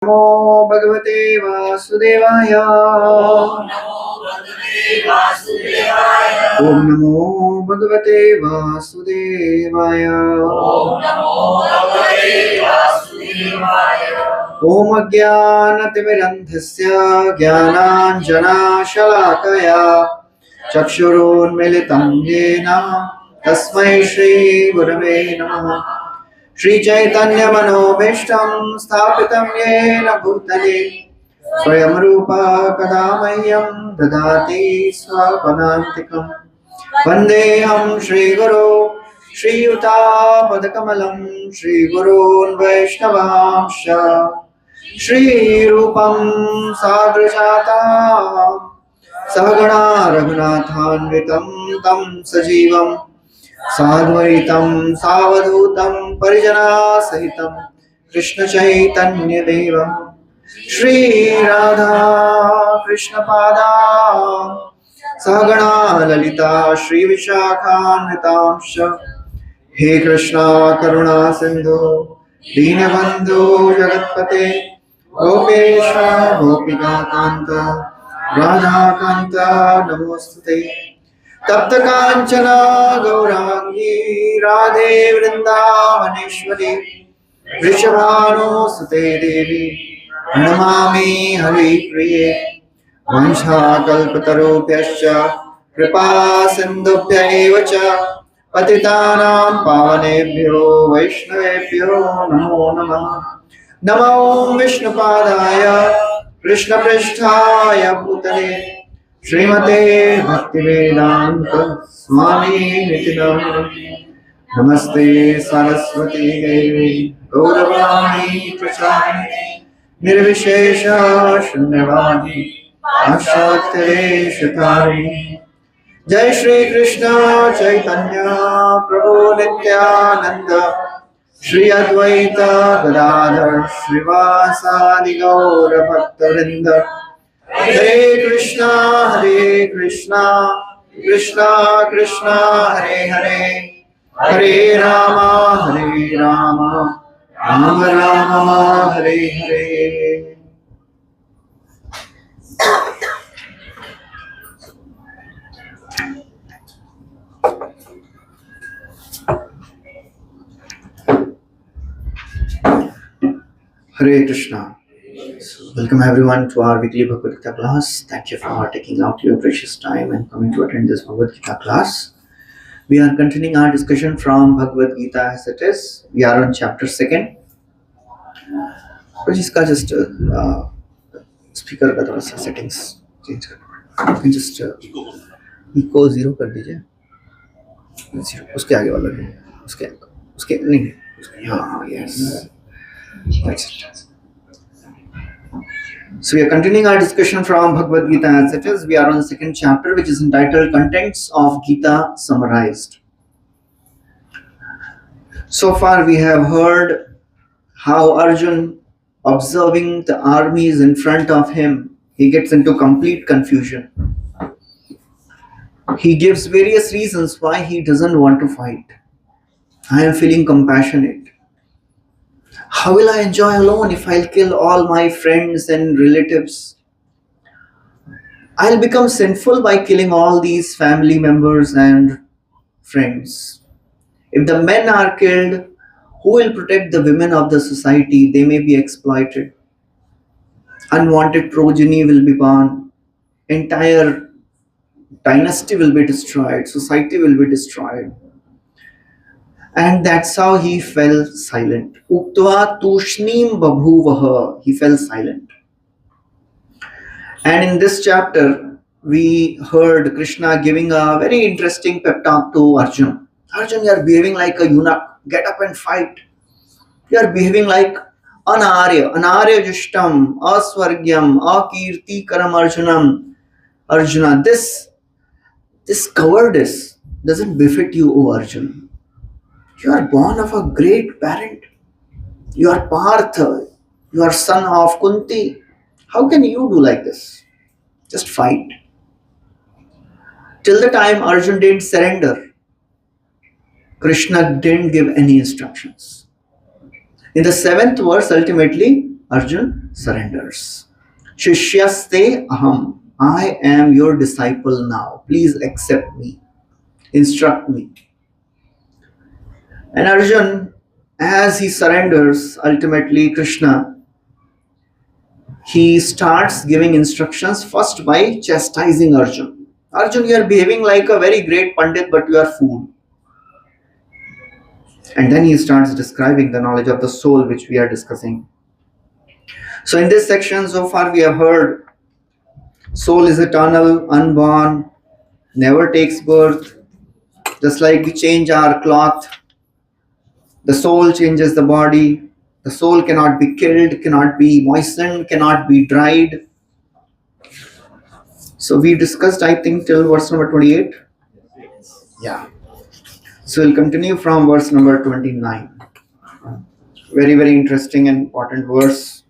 नमो भगवते वासुदेवाय। ओम नमो भगवते वासुदेवाय। ओम अज्ञानतिमिरन्धस्य ज्ञानाञ्जनशलाकया चक्षुरुन्मीलितं येन तस्मै श्रीगुरवे नमः। श्री चैतन्य मनोभीष्टं स्थापितं येन भूतले स्वयं रूपा कदा मह्यं ददाति स्वपदान्तिकं। वन्देऽहं श्रीगुरो श्रीयुतापदकमलं श्रीगुरून् वैष्णवांश्च श्रीरूपं साग्रजातां सहगणा रघुनाथान्वितं तं सजीवं साद्वैतं सावधूतं परिजनासहितं कृष्ण चैतन्य देवं श्री राधा कृष्ण पादां सहगणा ललिता श्री विशाखान्वितांश्च। हे कृष्णा करुणा सिंधु दीनबंधु जगत्पते गोपेश गोपिका कांत राधा कांत नमोस्तुते। तप्त कांचन गौरांगी राधे वृंदावनेश्वरी वृषभानुसुते देवी प्रणमामि हरिप्रिये। वंशाकल्पतरुभ्यश्च कृपा सिन्धुभ्यैव च पतितानां पावनेभ्यो वैष्णवेभ्यो नमो नमः। नमो विष्णुपादाय कृष्णपृष्ठाय भूतले श्रीमते भक्तिवेदांत स्वामी निति नमस्ते सरस्वती देवी गौरवाणी प्रचारिणे निर्विशेष शून्यवादी पाश्चात्यदेशतारिणे। जय श्री कृष्ण चैतन्य प्रभु नित्यानंद श्री अद्वैत गदाधर श्रीवासादि गौर भक्तवृंद। हरे Krishna Krishna Krishna Hare Hare Hare Ram Ram Ram Hare Hare. Hare Krishna. Welcome everyone to our weekly Bhagavad Gita class. Thank you for taking out your precious time and coming to attend this Bhagavad Gita class. We are continuing our discussion from Bhagavad Gita as it is. We are on chapter 2. तो जिसका just speaker का थोड़ा सा settings change कर just echo 0 कर दीजिए। 0 उसके आगे वाला भी उसके नहीं हाँ yes that's it. So we are continuing our discussion from Bhagavad Gita as it is. We are on the second chapter, which is entitled Contents of Gita Summarized. So far we have heard how Arjun, observing the armies in front of him, he gets into complete confusion. He gives various reasons why he doesn't want to fight. I am feeling compassionate. How will I enjoy alone if I'll kill all my friends and relatives? I'll become sinful by killing all these family members and friends. If the men are killed, who will protect the women of the society? They may be exploited. Unwanted progeny will be born. Entire dynasty will be destroyed. Society will be destroyed. And that's how he fell silent. Uktva tushnim babhuvaha. He fell silent. And in this chapter, we heard Krishna giving a very interesting pep talk to Arjun. Arjun, you are behaving like a eunuch. Get up and fight. You are behaving like anarya jushtam, aswargyam, akirti karam arjunam. Arjuna, this cowardice doesn't befit you, O Arjuna. You are born of a great parent. You are Partha. You are son of Kunti. How can you do like this? Just fight. Till the time Arjun didn't surrender, Krishna didn't give any instructions. In the 7th verse, ultimately, Arjun surrenders. Shishyaste aham. I am your disciple now. Please accept me. Instruct me. And Arjun, as he surrenders, ultimately Krishna, he starts giving instructions first by chastising Arjun. Arjun, you are behaving like a very great Pandit, but you are fool. And then he starts describing the knowledge of the soul, which we are discussing. So in this section, so far we have heard soul is eternal, unborn, never takes birth. Just like we change our cloth, the soul changes the body. The soul cannot be killed, cannot be moistened, cannot be dried. So we discussed, I think, till verse number 28. Yeah. So we'll continue from verse number 29. Very, very interesting and important verse.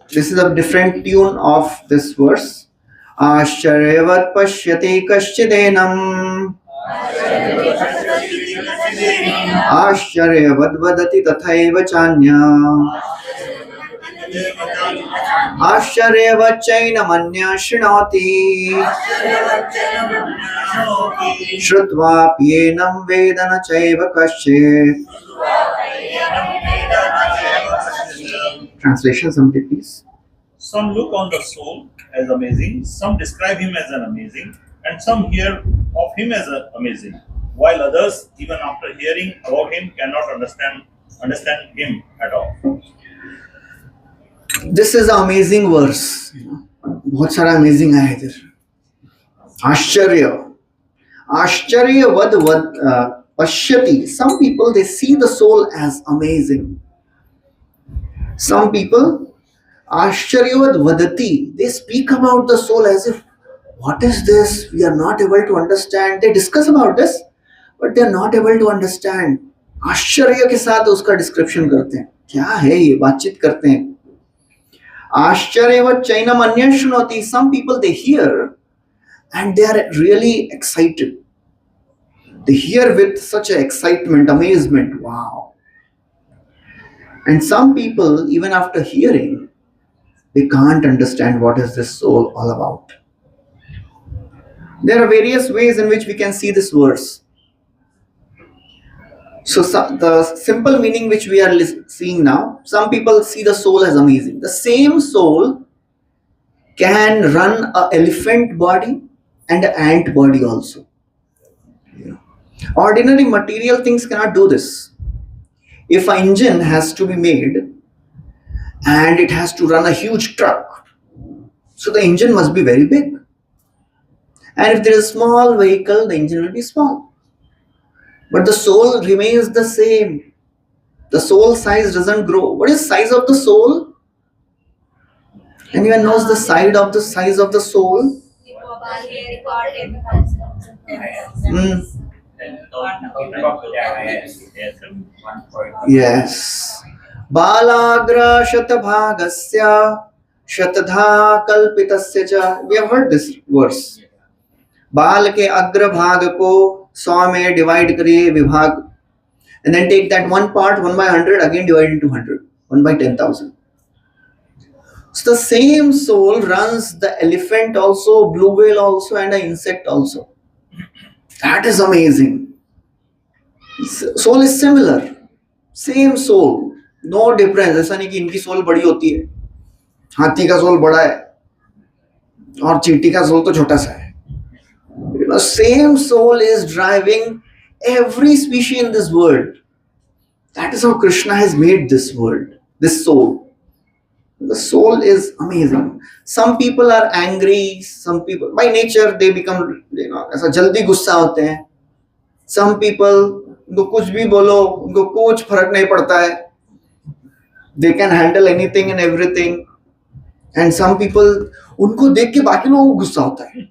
This is a different tune of this verse. Ashcharyavat pashyate kashchidenam. Ashcharyavat vadati tathaiva chanya. Ashcharyavat chainamanya shinoti. Shrutva pyenam vedana chaiva kaschet. Translation, somebody please. Some look on the soul as amazing, some describe him as an amazing, and some hear of him as amazing, while others, even after hearing about him, cannot understand him at all. This is an amazing verse. बहुत सारा amazing है इधर. आश्चर्य, आश्चर्य वद pashyati. Some people, they see the soul as amazing. Some people, Ashcharyavad vadati, they speak about the soul as if, what is this? We are not able to understand. They discuss about this, but they are not able to understand. आश्चर्य के साथ उसका description करते हैं. क्या है ये? बातचीत करते हैं. आश्चर्यवत चैनम अन्य श्रुणोति. Some people, they hear and they are really excited. They hear with such an excitement, amazement. Wow. And some people, even after hearing, they can't understand what is this soul all about. There are various ways in which we can see this verse. So the simple meaning which we are seeing now, some people see the soul as amazing. The same soul can run an elephant body and an ant body also. Ordinary material things cannot do this. If an engine has to be made and it has to run a huge truck, so the engine must be very big. And if there is a small vehicle, the engine will be small. But the soul remains the same. The soul size doesn't grow. What is size of the soul? Anyone knows the size of the soul? Yes. Balagra shatabhagasya shatadha kalpitasya cha. We have heard this verse. बाल के अग्र भाग को 100 में divide करिए विभाग, and then take that one part 1 by 100 again divide into 100, 1 by 10,000. So the same soul runs the elephant also, blue whale also, and an insect also. That is amazing. Soul is similar, same soul, no difference. ऐसा नहीं कि इनकी soul बड़ी होती है, हाथी का soul बड़ा है और चींटी का सोल तो छोटा सा है. Same soul is driving every species in this world. That is how Krishna has made this world, this soul. The soul is amazing. Some people are angry, some people by nature they become, ऐसा जल्दी गुस्सा होते हैं. Some people, उनको कुछ भी बोलो उनको कुछ फर्क नहीं पड़ता है. They can handle anything and everything. And some people, उनको देख के बाकी लोगों को गुस्सा होता है.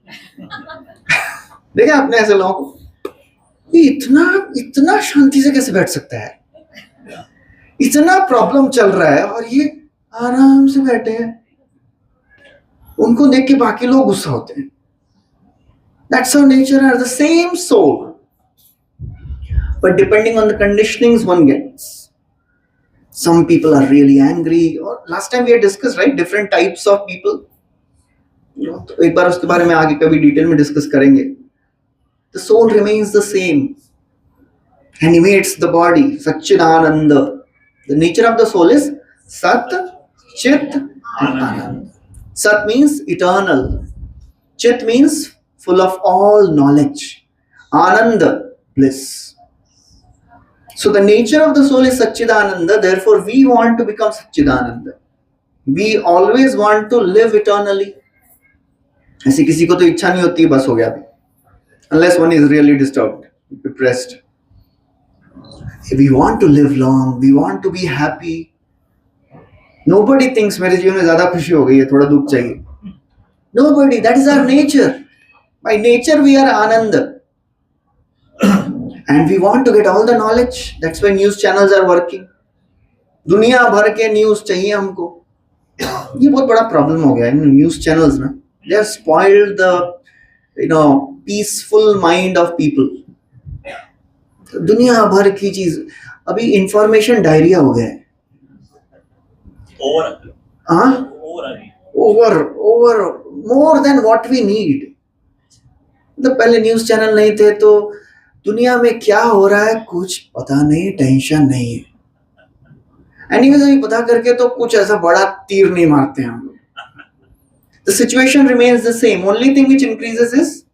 देखा आपने ऐसे लोगों को, ये इतना शांति से कैसे बैठ सकता है, इतना प्रॉब्लम चल रहा है और ये आराम से बैठे हैं. उनको देख के बाकी लोग गुस्सा होते हैं. That's how nature are the same soul, but depending on the conditionings one gets. Some people are really angry. Or last time we had discussed, right, different types of people. तो एक बार उसके बारे में आगे कभी डिटेल में discuss करेंगे. The soul remains the same, animates the body, Satchidananda. The nature of the soul is Sat, Chit, and Anand. Sat means eternal. Chit means full of all knowledge. Ananda, bliss. So the nature of the soul is Satchidananda, therefore we want to become Satchidananda. We always want to live eternally. ऐसी किसी को तो इच्छा नहीं होती, बस हो गया. Unless one is really disturbed, depressed. We want to live long, we want to be happy. Nobody thinks मेरे जीवन में ज्यादा खुशी हो गई है, थोड़ा दुख चाहिए. Nobody, that is our nature. By nature we are Ananda. And we want to get all the knowledge. That's why news channels are working. दुनिया भर के न्यूज चाहिए हमको. ये बहुत बड़ा प्रॉब्लम हो गया है न्यूज चैनल्स ना. They have spoiled the peaceful mind of people. दुनिया भर की चीज. अभी इंफॉर्मेशन डायरिया हो गया है. over more than what we need. तो पहले न्यूज चैनल नहीं थे तो दुनिया में क्या हो रहा है कुछ पता नहीं, टेंशन नहीं है. एनीवेज अभी पता करके तो कुछ ऐसा बड़ा तीर नहीं मारते हम लोग. The situation remains the same. Only thing which increases is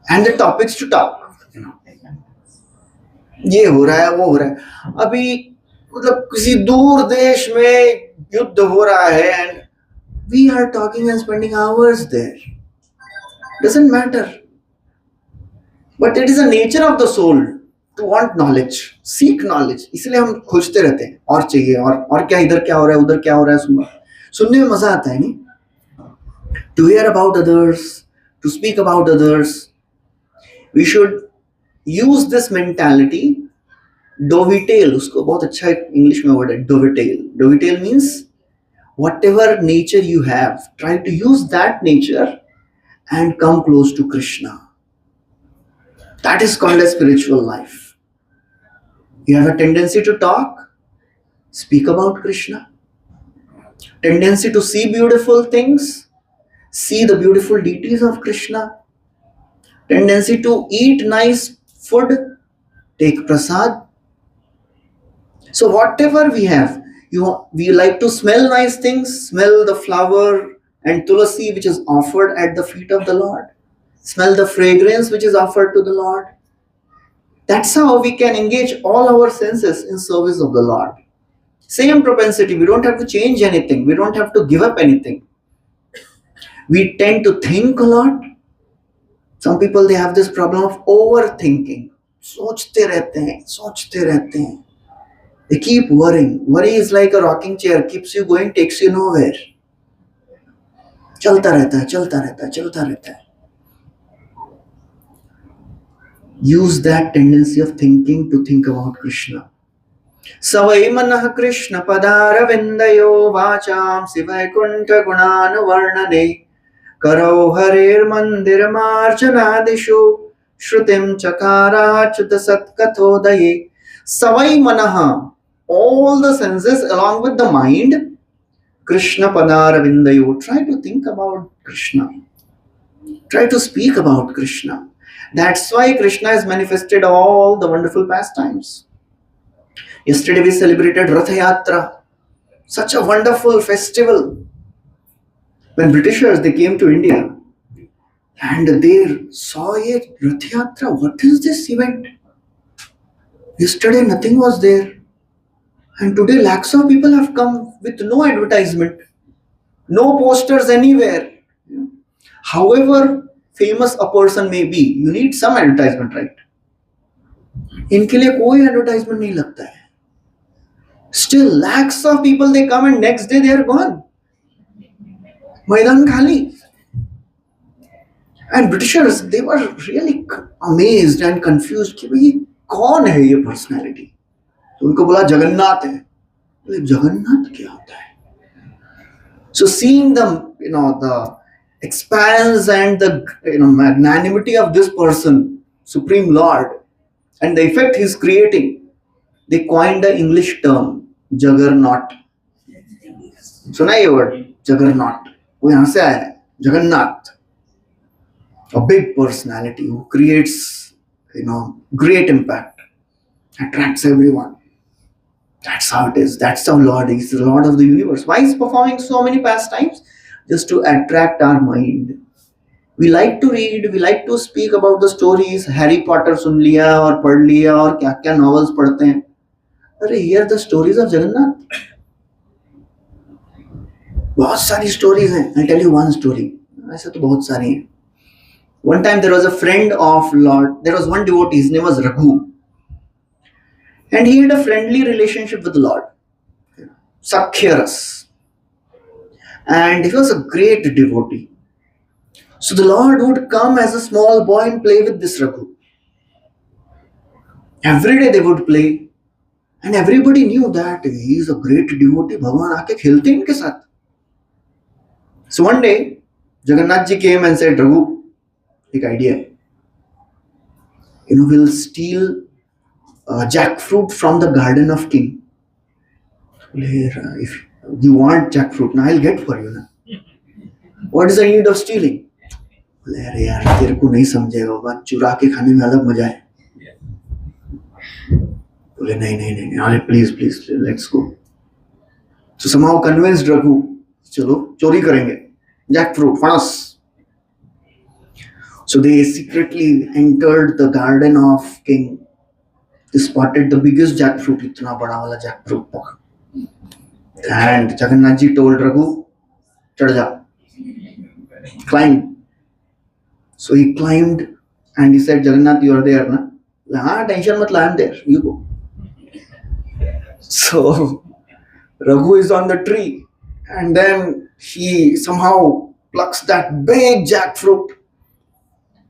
and the topics to talk. ये हो रहा है, वो हो रहा है. अभी मतलब किसी दूर देश में युद्ध हो रहा है and we are talking and spending hours there. Doesn't matter. But it is the nature of the soul to want knowledge, seek knowledge. इसलिए हम खोजते रहते हैं और चाहिए और क्या, इधर क्या हो रहा है, उधर क्या हो रहा है. सुनने में मजा आता है नहीं. To hear about others, to speak about others. We should use this mentality. Dovetail, उसको बहुत अच्छा इंग्लिश में वर्ड है, dovetail. Dovetail means whatever nature you have, try to use that nature and come close to Krishna. That is called a spiritual life. You have a tendency to talk, speak about Krishna. Tendency to see beautiful things, see the beautiful deities of Krishna. Tendency to eat nice food, take prasad. So whatever we have, we like to smell nice things, smell the flower and tulasi which is offered at the feet of the Lord. Smell the fragrance which is offered to the Lord. That's how we can engage all our senses in service of the Lord. Same propensity, we don't have to change anything, we don't have to give up anything. We tend to think a lot. Some people, they have this problem of overthinking. सोचते रहते हैं. They keep worrying. Worry is like a rocking chair, keeps you going, takes you nowhere. चलता रहता है. Use that tendency of thinking to think about Krishna. Savai manah Krishna padaravindayo vacham sivaikuntha gunanuvarnane karo harer mandir marjanadishu shrutim chakara chuta satkathodaye. Savai manah, all the senses along with the mind, Krishna padaravindayo. Try to think about Krishna. Try to speak about Krishna. That's why Krishna has manifested all the wonderful pastimes. Yesterday we celebrated Ratha Yatra, such a wonderful festival. When Britishers, they came to India and they saw a Ratha Yatra. What is this event? Yesterday nothing was there. And today lakhs of people have come with no advertisement, no posters anywhere. However famous a person may be, you need some advertisement, right? इनके लिए कोई advertisement नहीं लगता है. Still lakhs of people, they come and next day they are gone. मैदान खाली. And Britishers, they were really amazed and confused कि भाई कौन है ये personality? तो उनको बोला जगन्नाथ है. जगन्नाथ क्या होता है? So seeing the expanse and the magnanimity of this person, Supreme Lord, and the effect he is creating, they coined an English term, juggernaut. सुना ये word, juggernaut? वो यहाँ से आया है, Jagannath. A big personality who creates, great impact, attracts everyone. That's how it is. That's how Lord is, the Lord of the universe. Why is performing so many pastimes? Just to attract our mind. We like to read, we like to speak about the stories. Harry Potter सुन लिया और पढ़ लिया और क्या क्या novels पढ़ते हैं. अरे hear the stories of Jagannath. बहुत सारी stories हैं. I'll tell you one story. ऐसे तो बहुत सारी हैं. One time there was a friend of Lord. There was one devotee. His name was Raghu, and he had a friendly relationship with the Lord. Sakhyaras, and he was a great devotee. So the Lord would come as a small boy and play with this Raghu. Every day they would play, and everybody knew that he is a great devotee. भगवान आके खेलते हैं इनके साथ. So one day, Jagannath ji came and said, Raghu, एक idea. We'll steal jackfruit from the garden of king. If you want jackfruit, now I'll get for you. Na? What is the need of stealing? अरे यार तेरे को नहीं समझेगा बात, चुरा के खाने में अलग मजा है. बोले नहीं अरे please let's go. So somehow convinced Raghu, चलो चोरी करेंगे jackfruit, फणस. So they secretly entered the garden of king. They spotted the biggest jackfruit, इतना बड़ा वाला jackfruit. And Jagannath ji told Raghu, चढ़ जा, climb. So he climbed and he said, Jagannath, you are there, na? हाँ, tension मत ला, I'm there, you go. So Raghu is on the tree, and then he somehow plucks that big jackfruit.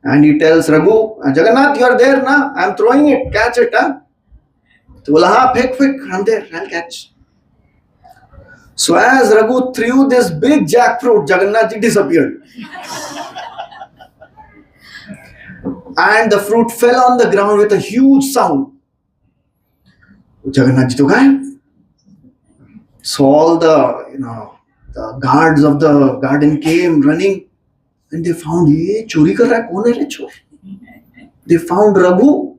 And he tells Raghu, Jagannath, you are there, na? I'm throwing it, catch it, huh? So, bola, हाँ, फेंक, I'm there, I'll catch. So as Raghu threw this big jackfruit, Jagannath ji disappeared. And the fruit fell on the ground with a huge sound. Jagannath ji to gayab. So all the guards of the garden came running. And they found, ये चोरी कर रहा है, कौन है रे चोर? They found Raghu.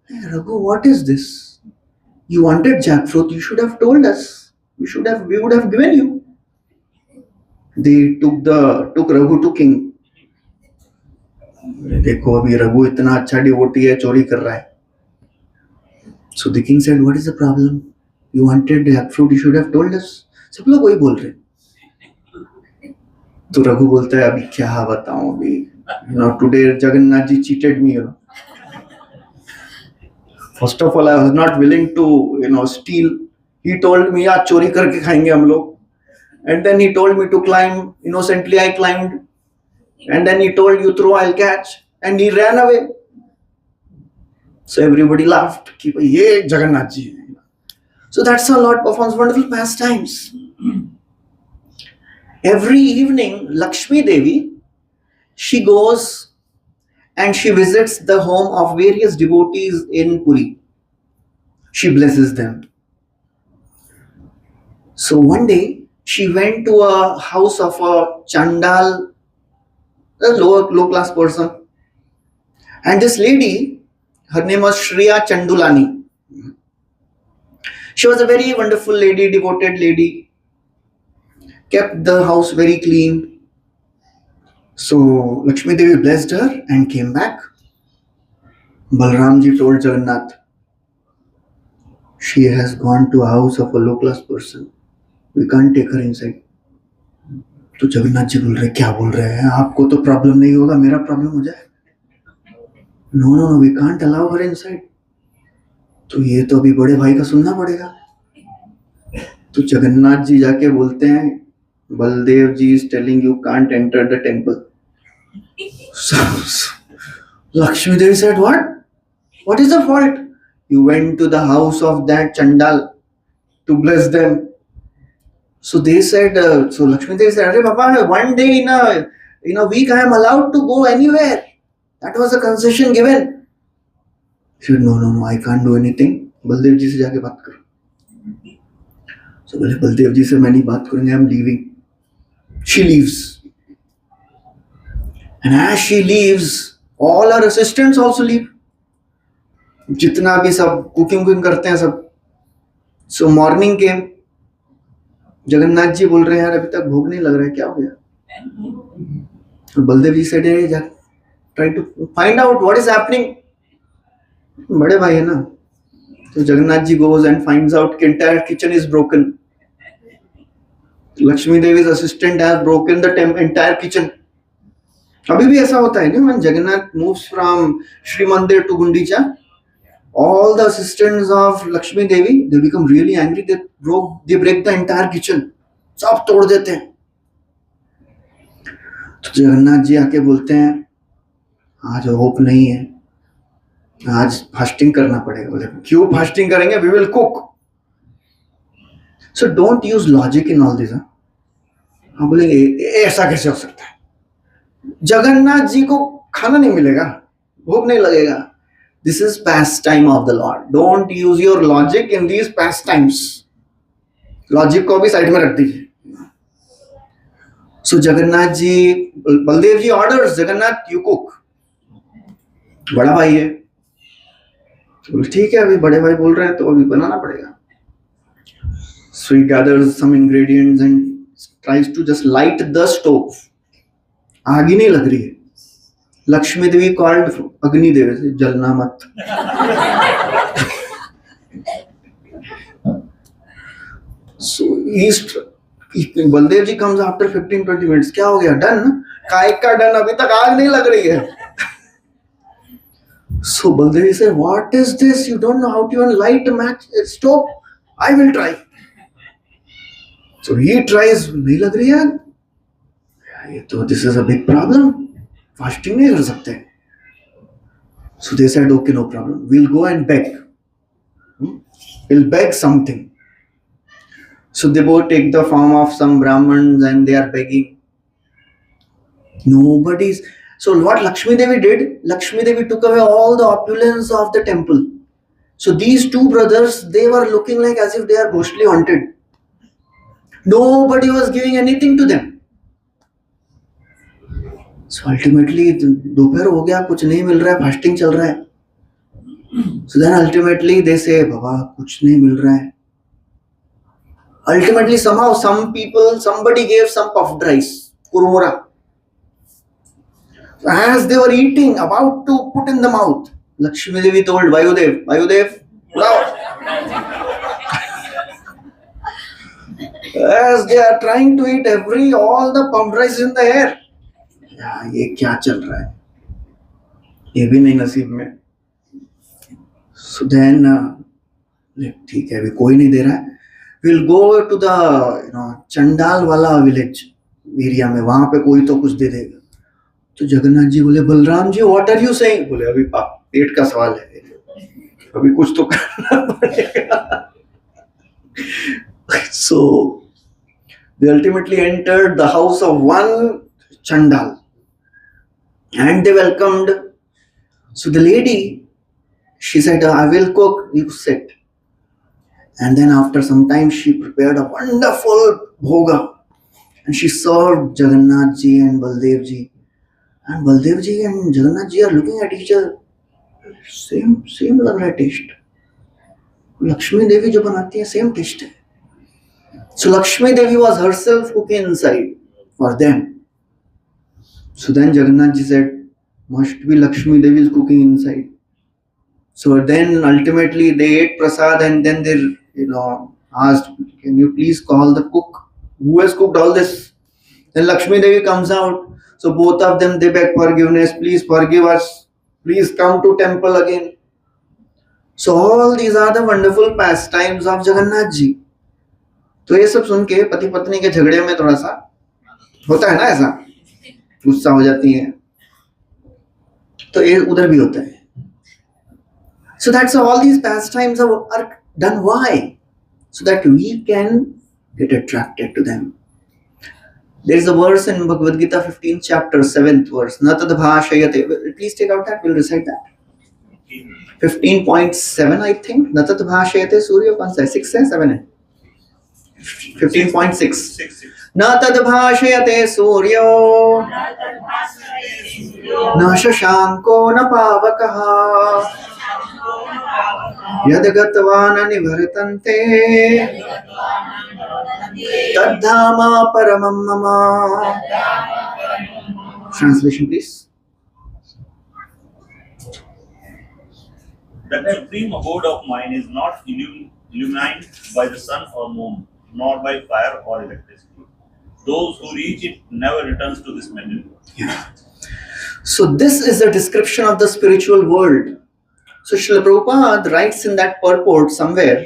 Hey, Raghu, what is this? You wanted jackfruit, you should have told us. We would have given you. They took Raghu to king. देखो अभी रघु इतना अच्छा डिवोटी है, चोरी कर रहा है. So the king said, what is the problem? You wanted jackfruit, you should have told us. सब लोग वही बोल रहे. तो रघु बोलता है अभी क्या बताऊं अभी, today Jagannath ji cheated me. First of all, I was not willing to steal. He told me यार चोरी करके खाएंगे हम लोग. And then he told me to climb. Innocently I climbed. And then he told you throw, I'll catch. And he ran away. So everybody laughed. Ye Jagannath ji. So that's how Lord performs wonderful pastimes. Every evening, Lakshmi Devi, she goes and she visits the home of various devotees in Puri. She blesses them. So one day, she went to a house of a Chandal, a low class person. And this lady, her name was Shriya Chandulani. She was a very wonderful lady, devoted lady. Kept the house very clean. So Lakshmi Devi blessed her and came back. Balram ji told Jagannath, she has gone to a house of a low class person. We can't take her inside. तो जगन्नाथ जी बोल रहे क्या बोल रहे हैं, आपको तो problem नहीं होगा, मेरा प्रॉब्लम हो जाए. No, we can't allow her inside. तो ये तो अभी बड़े भाई का सुनना पड़ेगा. तो जगन्नाथ जी जाके बोलते हैं Baldev ji is telling you can't enter the temple. So Lakshmi Devi said, what? What is the fault? You went to the house of that Chandal to bless them. So they said, so Lakshmi Devi said, Arey Baba, one day in a week I am allowed to go anywhere. That was a concession given. He said, no, I can't do anything. Baldev जी से जाके बात करो. So बोले बलदेव जी से मैं नहीं बात करूंगी, I'm leaving. She leaves. And as she leaves, all her assistants also leave. जितना भी सब कुकिंग करते हैं सब. So morning came. Jagannath ji बोल रहे हैं यार अभी तक भोग नहीं लग रहा है, क्या हो गया? तो बलदेव जी said, hey, try to find out what is happening. बड़े भाई है ना. तो Jagannath ji goes and finds out कि entire kitchen is broken. Lakshmi देवी's assistant has broken the entire kitchen. अभी भी ऐसा होता है ना, when Jagannath moves from Shri Mandir to Gundicha, all the assistants of Lakshmi Devi, they become really angry. They break the entire kitchen. सब तोड़ देते हैं. तो जगन्नाथ जी आके बोलते हैं आज होप नहीं है, आज फास्टिंग करना पड़ेगा. बोले क्यों फास्टिंग करेंगे? We will cook. So don't use logic in all this. हाँ बोलेंगे ऐसा कैसे हो सकता है? जगन्नाथ जी को खाना नहीं मिलेगा, भूख नहीं लगेगा. This is pastime of the Lord. Don't use your logic in these pastimes. Logic को भी साइड में रख दीजिए. So Jagannath ji, Baldev ji orders Jagannath you cook. बड़ा भाई है तो ठीक है, अभी बड़े भाई बोल रहे हैं तो अभी बनाना पड़ेगा. So he gathers some ingredients and tries to just light the stove. आग ही नहीं लग रही है. लक्ष्मी देवी कॉल्ड अग्नि देवी से, जलना मत. So बलदेव जी comes after 15-20 minutes. क्या हो गया? डन? काय का डन? अभी तक आग नहीं लग रही है. So Baldev ji said, what is this? You don't know how to even light a match stove? I will try. So he tries. नहीं लग रही है. ये तो this is a big problem. Fasting नहीं कर सकते. So they said, okay, no problem. We'll go and beg. We'll beg something. So they both take the form of some Brahmins and they are begging. Nobody's. So what Lakshmi Devi did? Lakshmi Devi took away all the opulence of the temple. So these two brothers, they were looking like as if they are ghostly haunted. Nobody was giving anything to them. So ultimately दोपहर हो गया, कुछ नहीं मिल रहा है, fasting चल रहा है. So then ultimately they say, बाबा कुछ नहीं मिल रहा है. Ultimately somehow somebody gave some puffed rice, kurmura. As they were eating, about to put in the mouth, Lakshmi Devi told Vayudev, now. As they are trying to eat all the puffed rice in the air. ये क्या चल रहा है? ये भी नहीं नसीब में. So then ठीक है, अभी कोई नहीं दे रहा है. We'll go to the चंडाल वाला विलेज एरिया में, वहां पे कोई तो कुछ दे देगा. तो जगन्नाथ जी बोले, Balram ji what are you saying? बोले अभी पेट का सवाल है, अभी कुछ तो करना पड़ेगा. So they ultimately entered the house of one Chandal and they welcomed. So the lady, she said, I will cook, you sit. And then after some time she prepared a wonderful bhoga and she served Jagannath ji and Baldev ji. And Baldev ji and Jagannath ji are looking at each other. Same लग रहा है test. Lakshmi देवी जो बनाती है same taste है. So Lakshmi Devi was herself cooking inside for them. So then Jagannath ji said, must be Lakshmi Devi is cooking inside. So then ultimately they ate prasad and then they asked, can you please call the cook? Who has cooked all this? Then Lakshmi Devi comes out. So both of them, they beg forgiveness. Please forgive us. Please come to temple again. So all these are the wonderful pastimes of Jagannath ji. तो ये सब सुन के पति पत्नी के झगड़े में थोड़ा सा होता है ना, ऐसा गुस्सा हो जाती है. तो ये उधर भी होता है. So that's how all these pastimes are done. Why? So that we can get attracted to them. There is a verse in Bhagavad Gita 15th chapter 7th verse. Na tad bhashayate. Please take out that. We'll recite that. 15.7 I think. Natat bhashayate surya कौन सा है? 6 है 7 है? 15.6. न तद् भाषयते सूर्यो न शशांको न पावकः यद् गत्वा न निवर्तन्ते तद्धामा परमं मम. Translation please. That supreme abode of mine is not illumined by the sun or moon, nor by fire or electricity. Those who reach it never returns to this material. Yeah. So this is a description of the spiritual world. So Srila Prabhupada writes in that purport somewhere,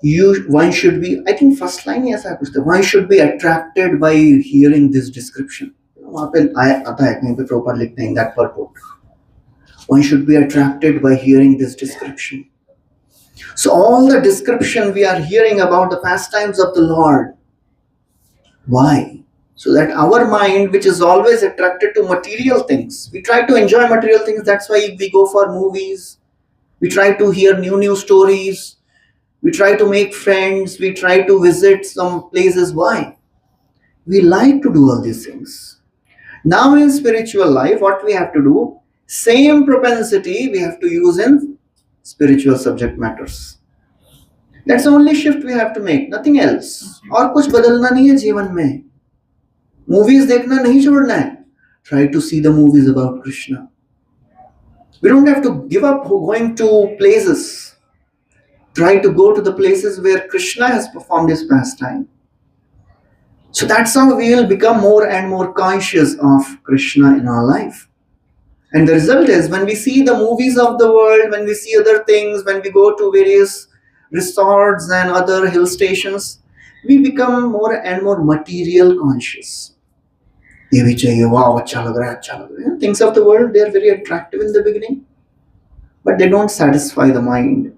one should be, I think first line ही ऐसा कुछ था, one should be attracted by hearing this description. वहाँ पे आता है कहीं पे Prabhupada लिखते हैं in that purport. One should be attracted by hearing this description. So all the description we are hearing about the pastimes of the Lord. Why? So that our mind, which is always attracted to material things, we try to enjoy material things. That's why we go for movies. We try to hear new stories. We try to make friends. We try to visit some places. Why? We like to do all these things. Now in spiritual life, what we have to do, same propensity we have to use in spiritual subject matters. That's the only shift we have to make, nothing else. और कुछ बदलना नहीं है जीवन में. Movies देखना नहीं छोड़ना है. Try to see the movies about Krishna. We don't have to give up going to places. Try to go to the places where Krishna has performed his pastime. So that's how we will become more and more conscious of Krishna in our life. And the result is when we see the movies of the world, when we see other things, when we go to various resorts and other hill stations, we become more and more material conscious. ये भी चाहिए, wow, अच्छा लग रहा है, अच्छा लग रहा है. Things of the world, they are very attractive in the beginning, but they don't satisfy the mind.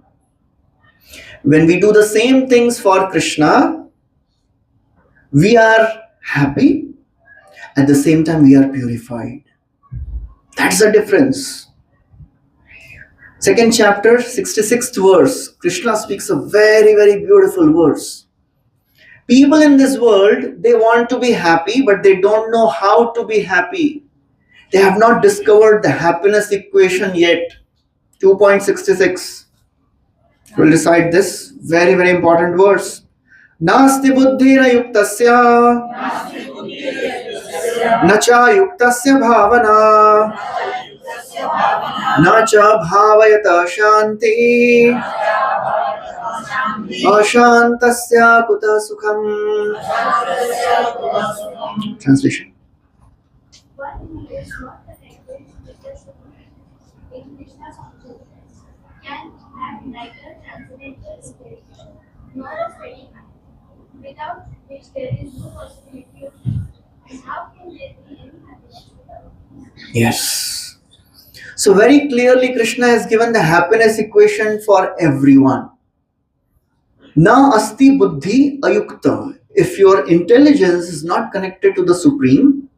When we do the same things for Krishna, we are happy, at the same time we are purified. That's the difference. Second chapter, 66th verse, Krishna speaks a very, very beautiful verse. People in this world, they want to be happy, but they don't know how to be happy. They have not discovered the happiness equation yet. 2.66. We'll recite this very, very important verse. Nasti buddhira yuktasya nacha yuktasya bhavana nacha bhavayata shanti ashantasya kuta sukham. Translation. One is not the language because in Krishna's consciousness can have neither transcendental spirit nor a steady mind, without which there is no possibility of peace. And how can there be any happiness without peace? Yes. So very clearly Krishna has given the happiness equation for everyone. Na asti buddhi ayukta. If your intelligence is not connected to the Supreme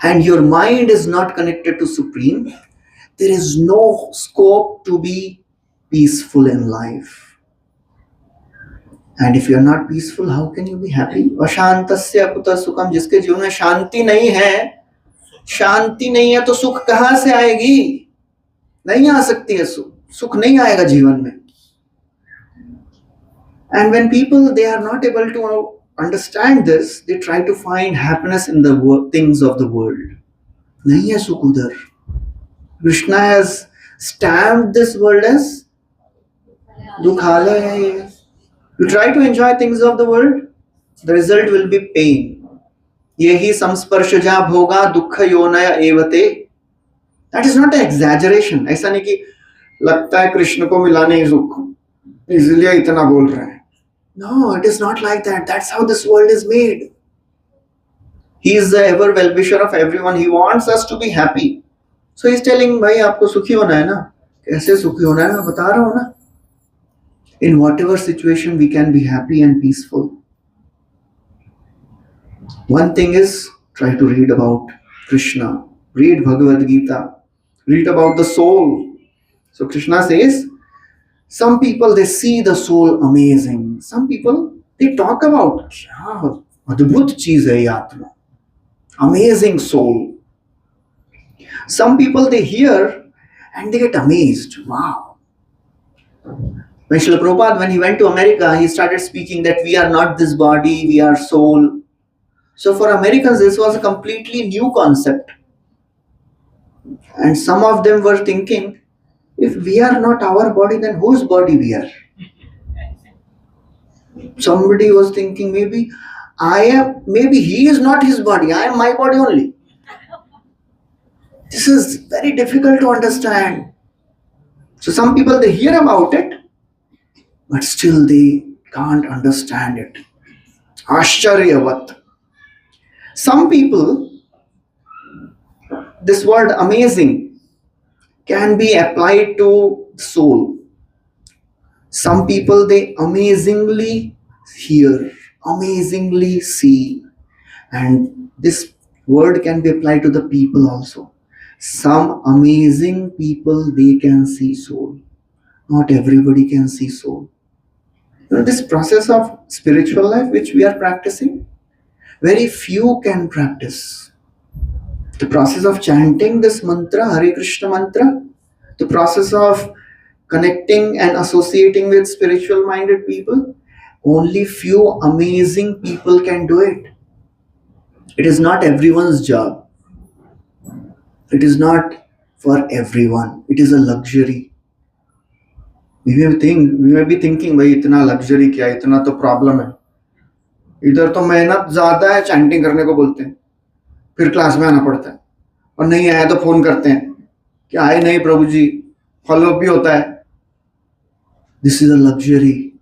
and your mind is not connected to Supreme, there is no scope to be peaceful in life. And if you are not peaceful, how can you be happy? Ashantasya kuta sukham. जिसके जीवन में शांति नहीं है तो सुख कहाँ से आएगी? नहीं आ सकती है सुख नहीं आएगा जीवन में. And when people, they are not able to understand this, they try to find happiness in the things of the world. नहीं है सुख उधर. Krishna has stamped this world as dukhalaya hai. You try to enjoy things of the world, the result will be pain. Yehi samsparshja bhoga dukkha yonaya evate. That is not an exaggeration. ऐसा नहीं कि लगता है कृष्ण को मिला नहीं सुख, इसलिए इतना बोल रहे हैं. No, it is not like that. That's how this world is made. He is the ever well-wisher of everyone. He wants us to be happy. So he's telling, भाई आपको सुखी होना है ना? कैसे सुखी होना है? मैं बता रहा हूँ ना. In whatever situation we can be happy and peaceful. One thing is, try to read about Krishna. Read Bhagavad Gita. Read about the soul. So Krishna says, some people they see the soul amazing. Some people they talk about, "Ah, adbhut cheez hai ye atma, amazing soul." Some people they hear and they get amazed. Wow. When Srila Prabhupada, when he went to America, he started speaking that we are not this body, we are soul. So for Americans, this was a completely new concept. And some of them were thinking, if we are not our body, then whose body we are? Somebody was thinking, maybe he is not his body, I am my body only. This is very difficult to understand. So some people they hear about it, but still they can't understand it. Ashcharyavat. Some people, this word amazing can be applied to soul. Some people they amazingly hear, amazingly see, and this word can be applied to the people also. Some amazing people they can see soul. Not everybody can see soul. This process of spiritual life which we are practicing, very few can practice. The process of chanting this mantra, Hare Krishna mantra, the process of connecting and associating with spiritual minded people, only few amazing people can do it. It is not everyone's job. It is not for everyone. It is a luxury. We may be thinking, भाई इतना luxury क्या है, इतना तो problem है. इधर तो मेहनत ज्यादा है, chanting करने को बोलते हैं, फिर क्लास में आना पड़ता है, और नहीं आया तो फोन करते हैं कि आए नहीं प्रभु जी, फॉलो अप भी होता है. This is a luxury.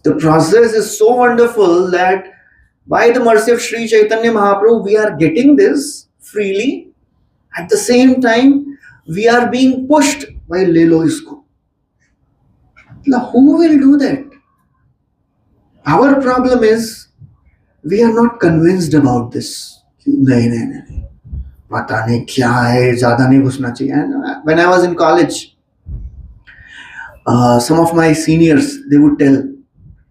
The process is so wonderful that by the mercy of Sri Chaitanya Mahaprabhu, we are getting this freely. At the same time, we are being pushed by le lo isko. Now, who will do that? Our problem is we are not convinced about this. नहीं, पता नहीं क्या है, ज़्यादा नहीं घुसना चाहिए. And when I was in college, some of my seniors they would tell,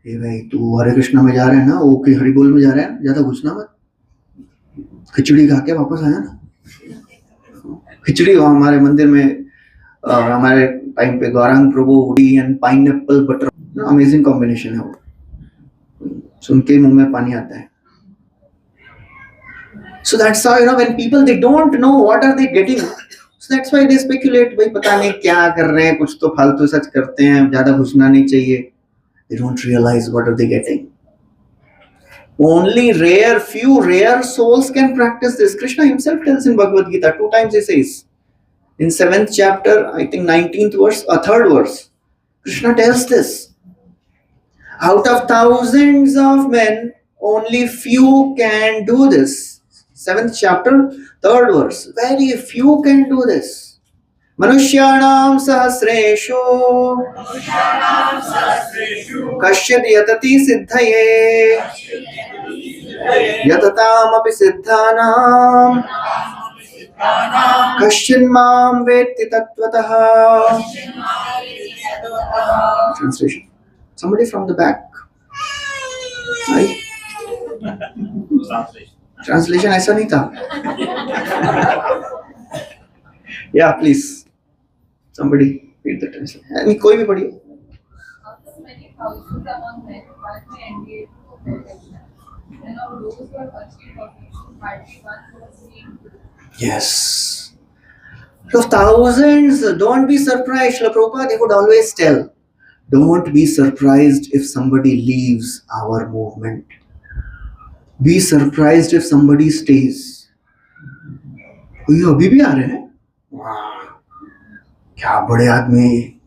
"Hey भाई, तू हरे कृष्णा में जा रहा है ना, ओके हरि बोल में जा रहा है, ज़्यादा घुसना मत, खिचड़ी खा के वापस आया ना." खिचड़ी हमारे मंदिर में हमारे टाइम पे Gaurang Prabhu and pineapple butter, amazing combination है वो, सुन के मुंह में पानी आता है. So that's how, when people they don't know what are they getting, so that's why they speculate, भाई पता नहीं क्या कर रहे हैं, कुछ तो फालतू सच करते हैं, ज्यादा घुसना नहीं चाहिए. They don't realize what are they getting. Only few rare souls can practice this. Krishna himself tells in Bhagavad Gita, 2 times he says, in 7th chapter, I think 19th verse, 3rd verse, Krishna tells this. Out of thousands of men, only few can do this. 7th chapter, 3rd verse, very few can do this. Manushyanam sahasreshu kasyad yatati siddhaye yatatam api siddhanam kasyad mam vetti tattvataha. Translation. Somebody from the back. Right? Translation ऐसा नहीं था. Yeah, please. Somebody read the translation. कोई भी पढ़िए. Out of many thousands among men, one may engage in perfection. And of those who have achieved perfection, hardly one who has seen good. Yes. So thousands, don't be surprised. Srila Prabhupada, they would always tell, don't be surprised if somebody leaves our movement. Be surprised if somebody stays. ये अभी भी आ रहे हैं? वाह, क्या बड़े आदमी.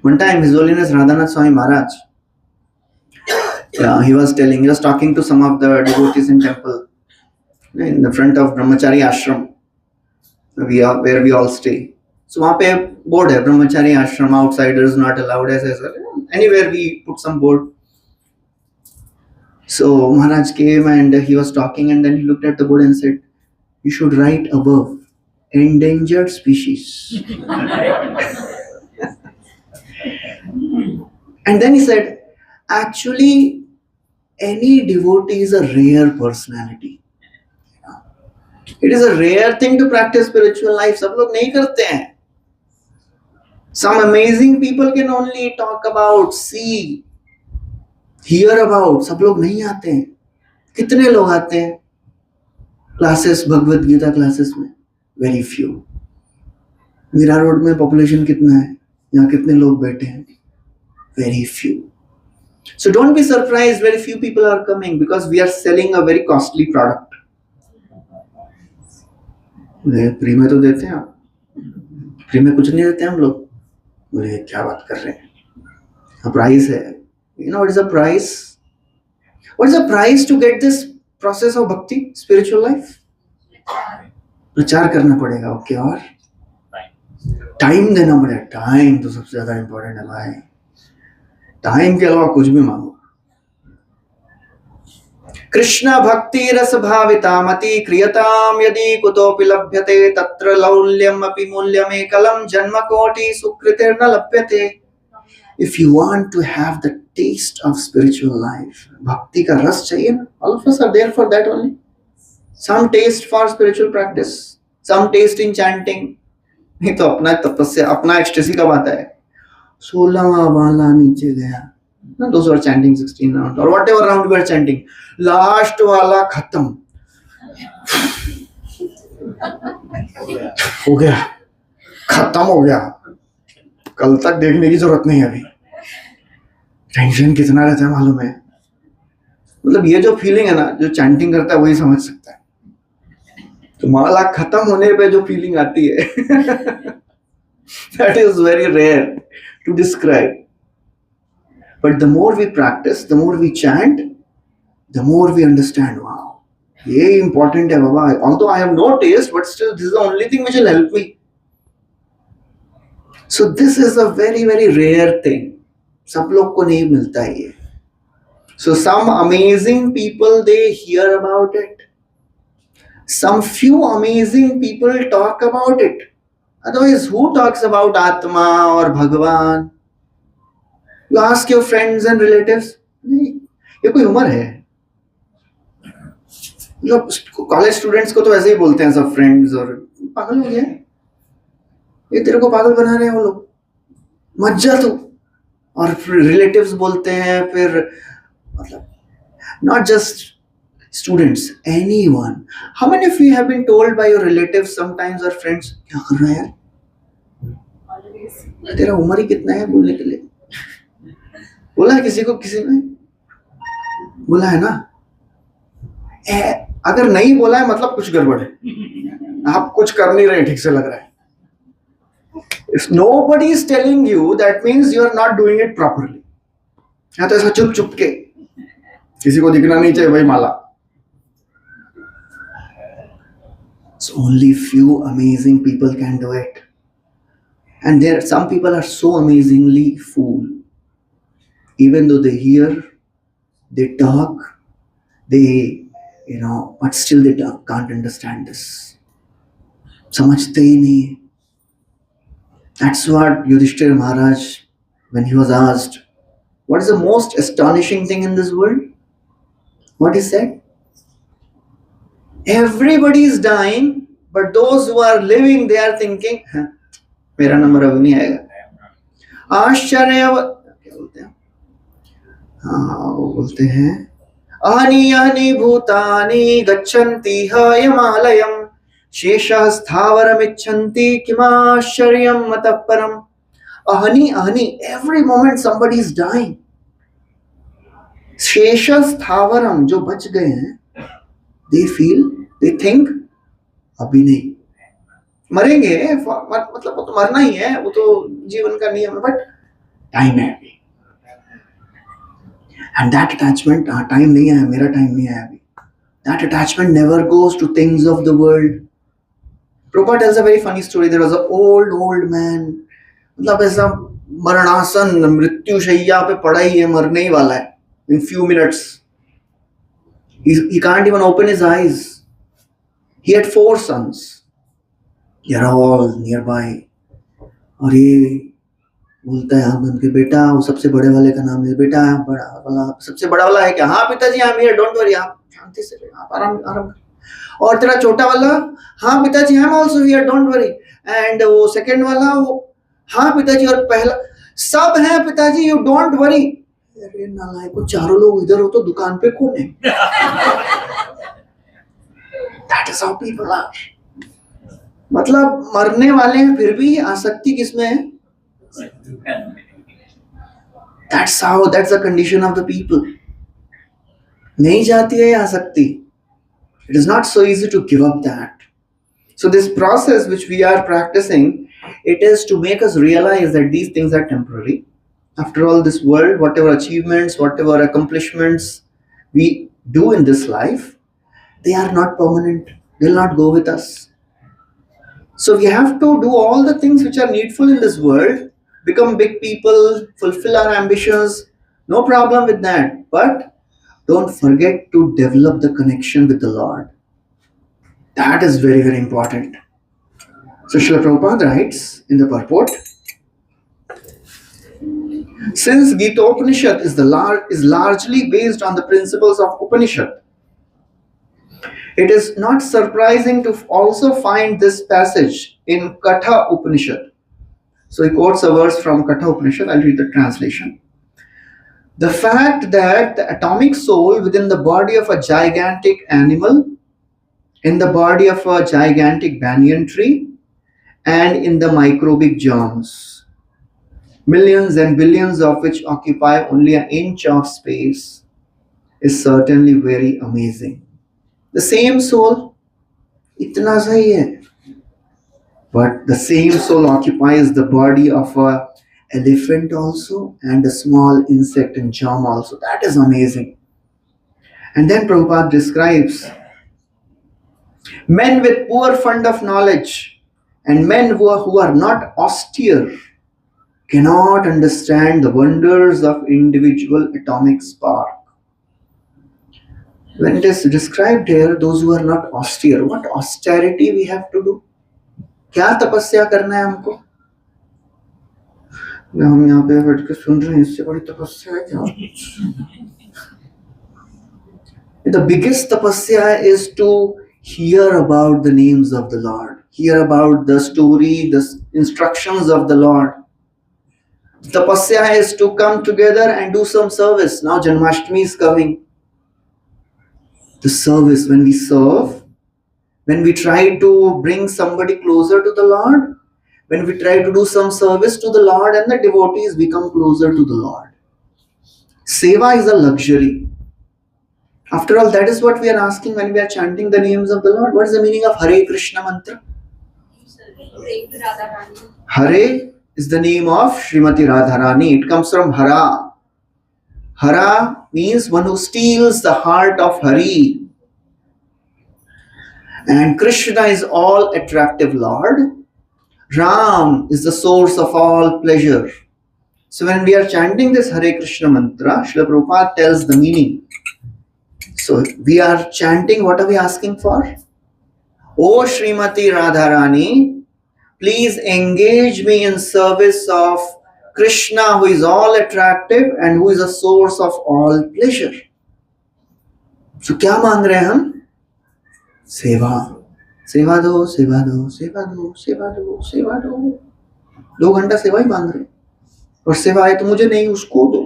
One time, His Holiness Radhanath Swami Maharaj, he was talking to some of the devotees in temple, in the front of Brahmachari Ashram, where we all stay. So वहाँ पे board है, Brahmachari Ashram, outsiders not allowed, as anywhere we put some board. So Maharaj came and he was talking, and then he looked at the board and said, "You should write above, endangered species. And then he said, actually, any devotee is a rare personality. It is a rare thing to practice spiritual life. सब लोग नहीं करते हैं. Some amazing people can only talk about, see, hear about. सब लोग नहीं आते हैं. कितने लोग आते हैं क्लासेस, भगवत गीता क्लासेस में? Very few. मीरा रोड में पॉपुलेशन कितना है? यहाँ कितने लोग बैठे हैं? Very few. So don't be surprised very few people are coming because we are selling a very costly product. Free में तो देते हैं आप, फ्री में कुछ नहीं देते हम लोग. बोले क्या बात कर रहे हैं, प्राइस है. You know what is the price? What is the price to get this process of bhakti, spiritual life? प्रचार करना पड़ेगा. ओके, और टाइम देना पड़ेगा. टाइम तो सबसे ज्यादा इंपॉर्टेंट है भाई. टाइम के अलावा कुछ भी मांगो. कृष्ण भक्ति रस भाविता मति क्रियताम यदि कुतोपि लभ्यते तत्र लौल्यम अपि मूल्यम एकलम जन्म कोटि सुकृतिर्न लभ्यते. If you want to have the taste of spiritual life, भक्ति का रस चाहिए ना. All of us are there for that only. Some taste for spiritual practice, some taste in chanting. नहीं तो अपना तपस्या, अपना एक्सटेसी कब आता है? 16वां वाला नीचे गया. Those who are chanting 16 rounds or whatever round we are chanting, last वाला खत्म हो गया, खत्म हो गया. कल तक देखने की जरूरत नहीं है अभी. टेंशन कितना रहता है मालूम है? मतलब ये जो फीलिंग है ना, जो चैंटिंग करता है वही समझ सकता है. तो माला खत्म होने पे जो फीलिंग आती है that is very rare to describe. But the more we practice, the more we chant, the more we understand, wow, ये important है बाबा. Although I have no taste, but still this is the only thing which will help me. So this is a very very rare thing. सब लोग को नहीं मिलता है ये. So some amazing people, they hear about it. Some few amazing people talk about it. Otherwise, who talks about Atma or Bhagavan? You ask your friends and relatives. नहीं, ये कोई उम्र है? मतलब कॉलेज स्टूडेंट्स को तो ऐसे ही बोलते हैं सब फ्रेंड्स, और पागल हो गया, ये तेरे को पागल बना रहे हैं वो लोग, मत जा तू. और फिर रिलेटिव्स बोलते हैं, फिर मतलब not just students, anyone. How many of you have been told by your relatives sometimes or friends, क्या कर रहा है यार, तेरा उम्र ही कितना है बोलने के लिए? बोला है किसी को? किसी ने बोला है ना? अगर नहीं बोला है मतलब कुछ गड़बड़ है, आप कुछ कर नहीं रहे ठीक से लग रहा है. If nobody is telling you, that means you are not doing it properly. या तो ऐसा चुप चुप के, किसी को दिखना नहीं चाहिए भाई माला. So only few amazing people can do it. And there some people are so amazingly fool. Even though they hear, they talk, they, but still they can't understand this. समझते ही नहीं. That's what Yudhishthira Maharaj, when he was asked, what is the most astonishing thing in this world? What he said? Everybody is dying, but those who are living, they are thinking, मेरा number अभी नहीं आएगा. आश्चर्य, क्या बोलते हैं? हाँ, वो बोलते हैं, आहनि आहनि भूतानि गच्छन्ति हयमालयम् शेषः स्थावरमिच्छन्ति किमाश्चर्यं मतः परम्. Ahani, ahani, every moment somebody is dying. शेषः स्थावरम, जो बच गए हैं, they feel, they think, अभी नहीं, मरेंगे, मतलब वो तो मरना ही है, वो तो जीवन का नियम है, बट टाइम है अभी. And that attachment, टाइम नहीं है, मेरा टाइम नहीं है अभी. That attachment never goes to things of the world. Prabhupada tells a very funny story. There was an old man, मतलब ऐसा मरणासन, मृत्यु शैया पे पड़ा ही है, मरने ही वाला है in few minutes. He can't even open his eyes. He had 4 sons. They are all nearby. और ये बोलता है हम उनके बेटा, वो सबसे बड़े वाले का नाम है बेटा, बड़ा वाला सबसे बड़ा वाला है क्या? हाँ पिताजी, I am here, don't worry, आप शांति से रहिए, आप आराम आराम। और तेरा छोटा वाला, हाँ पिताजी, I am also here, don't worry. And वो सेकंड वाला, वो हाँ पिताजी, और पहला, सब है पिताजी, यू डोंट वरी। अरे नालायक, को चारों लोग इधर हो तो दुकान पे कौन है? That is how people are. मतलब मरने वाले हैं फिर भी आसक्ति किसमें है? That's the condition of the people. नहीं जाती है आसक्ति. It is not so easy to give up that. So this process which we are practicing, it is to make us realize that these things are temporary. After all, this world, whatever achievements, whatever accomplishments we do in this life, they are not permanent. They will not go with us. So we have to do all the things which are needful in this world, become big people, fulfill our ambitions, no problem with that. But don't forget to develop the connection with the Lord. That is very, very important. So Srila Prabhupada writes in the purport, since Gita Upanishad is largely based on the principles of Upanishad, it is not surprising to also find this passage in Katha Upanishad. So he quotes a verse from Katha Upanishad. I'll read the translation. The fact that the atomic soul within the body of a gigantic animal, in the body of a gigantic banyan tree, and in the microbic germs, millions and billions of which occupy only an inch of space, is certainly very amazing. The same soul, itna sahi hai, but the same soul occupies the body of a elephant also, and a small insect and germ also. That is amazing. And then Prabhupada describes men with poor fund of knowledge and men who are not austere cannot understand the wonders of individual atomic spark. When it is described here, those who are not austere, what austerity we have to do? क्या तपस्या करना है हमको? हम यहाँ पे बैठ के सुन रहे हैं, इससे बड़ी तपस्या है क्या? The biggest tapasya is to hear about the names of the Lord, hear about the story, the instructions of the Lord. Tapasya is to come together and do some service. Now Janmashtami is coming. The service, when we serve, when we try to bring somebody closer to the Lord, when we try to do some service to the Lord, and the devotees become closer to the Lord. Seva is a luxury. After all, that is what we are asking when we are chanting the names of the Lord. What is the meaning of Hare Krishna mantra? Hare is the name of Srimati Radharani. It comes from Hara. Hara means one who steals the heart of Hari. And Krishna is all attractive Lord. Ram is the source of all pleasure. So when we are chanting this Hare Krishna mantra, Srila Prabhupada tells the meaning. So we are chanting, what are we asking for? O Srimati Radharani, please engage me in service of Krishna, who is all attractive and who is a source of all pleasure. So क्या मांग रहे हैं हम? सेवा, सेवा दो, सेवा दो, सेवा दो, सेवा दो, सेवा दो। 2 घंटा सेवा ही मांग रहे, और सेवा है तो मुझे नहीं, उसको दो।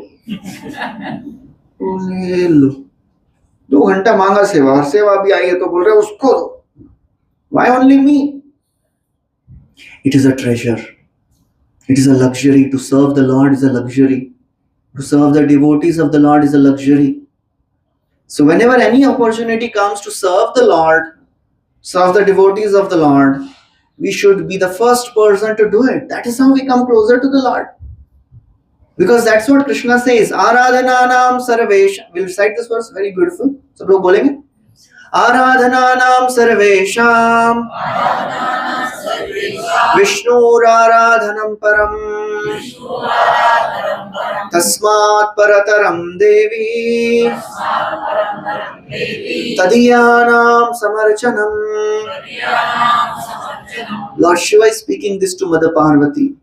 ये लो, 2 घंटा मांगा सेवा, और सेवा भी आई है तो बोल रहे उसको दो। Why only me? It is a treasure. It is a luxury. To serve the Lord is a luxury. To serve the devotees of the Lord is a luxury. So whenever any opportunity comes to serve the Lord, serve the devotees of the Lord, we should be the first person to do it. That is how we come closer to the Lord. Because that's what Krishna says. Aradhananam sarvesham. We'll recite this verse, very beautiful. सब लोग बोलेंगे? Aradhananam sarvesham Vishnuradhanam param Tasmat parataram devi Tadiyanam samarchanam Lord Shiva is speaking this to Mother Parvati.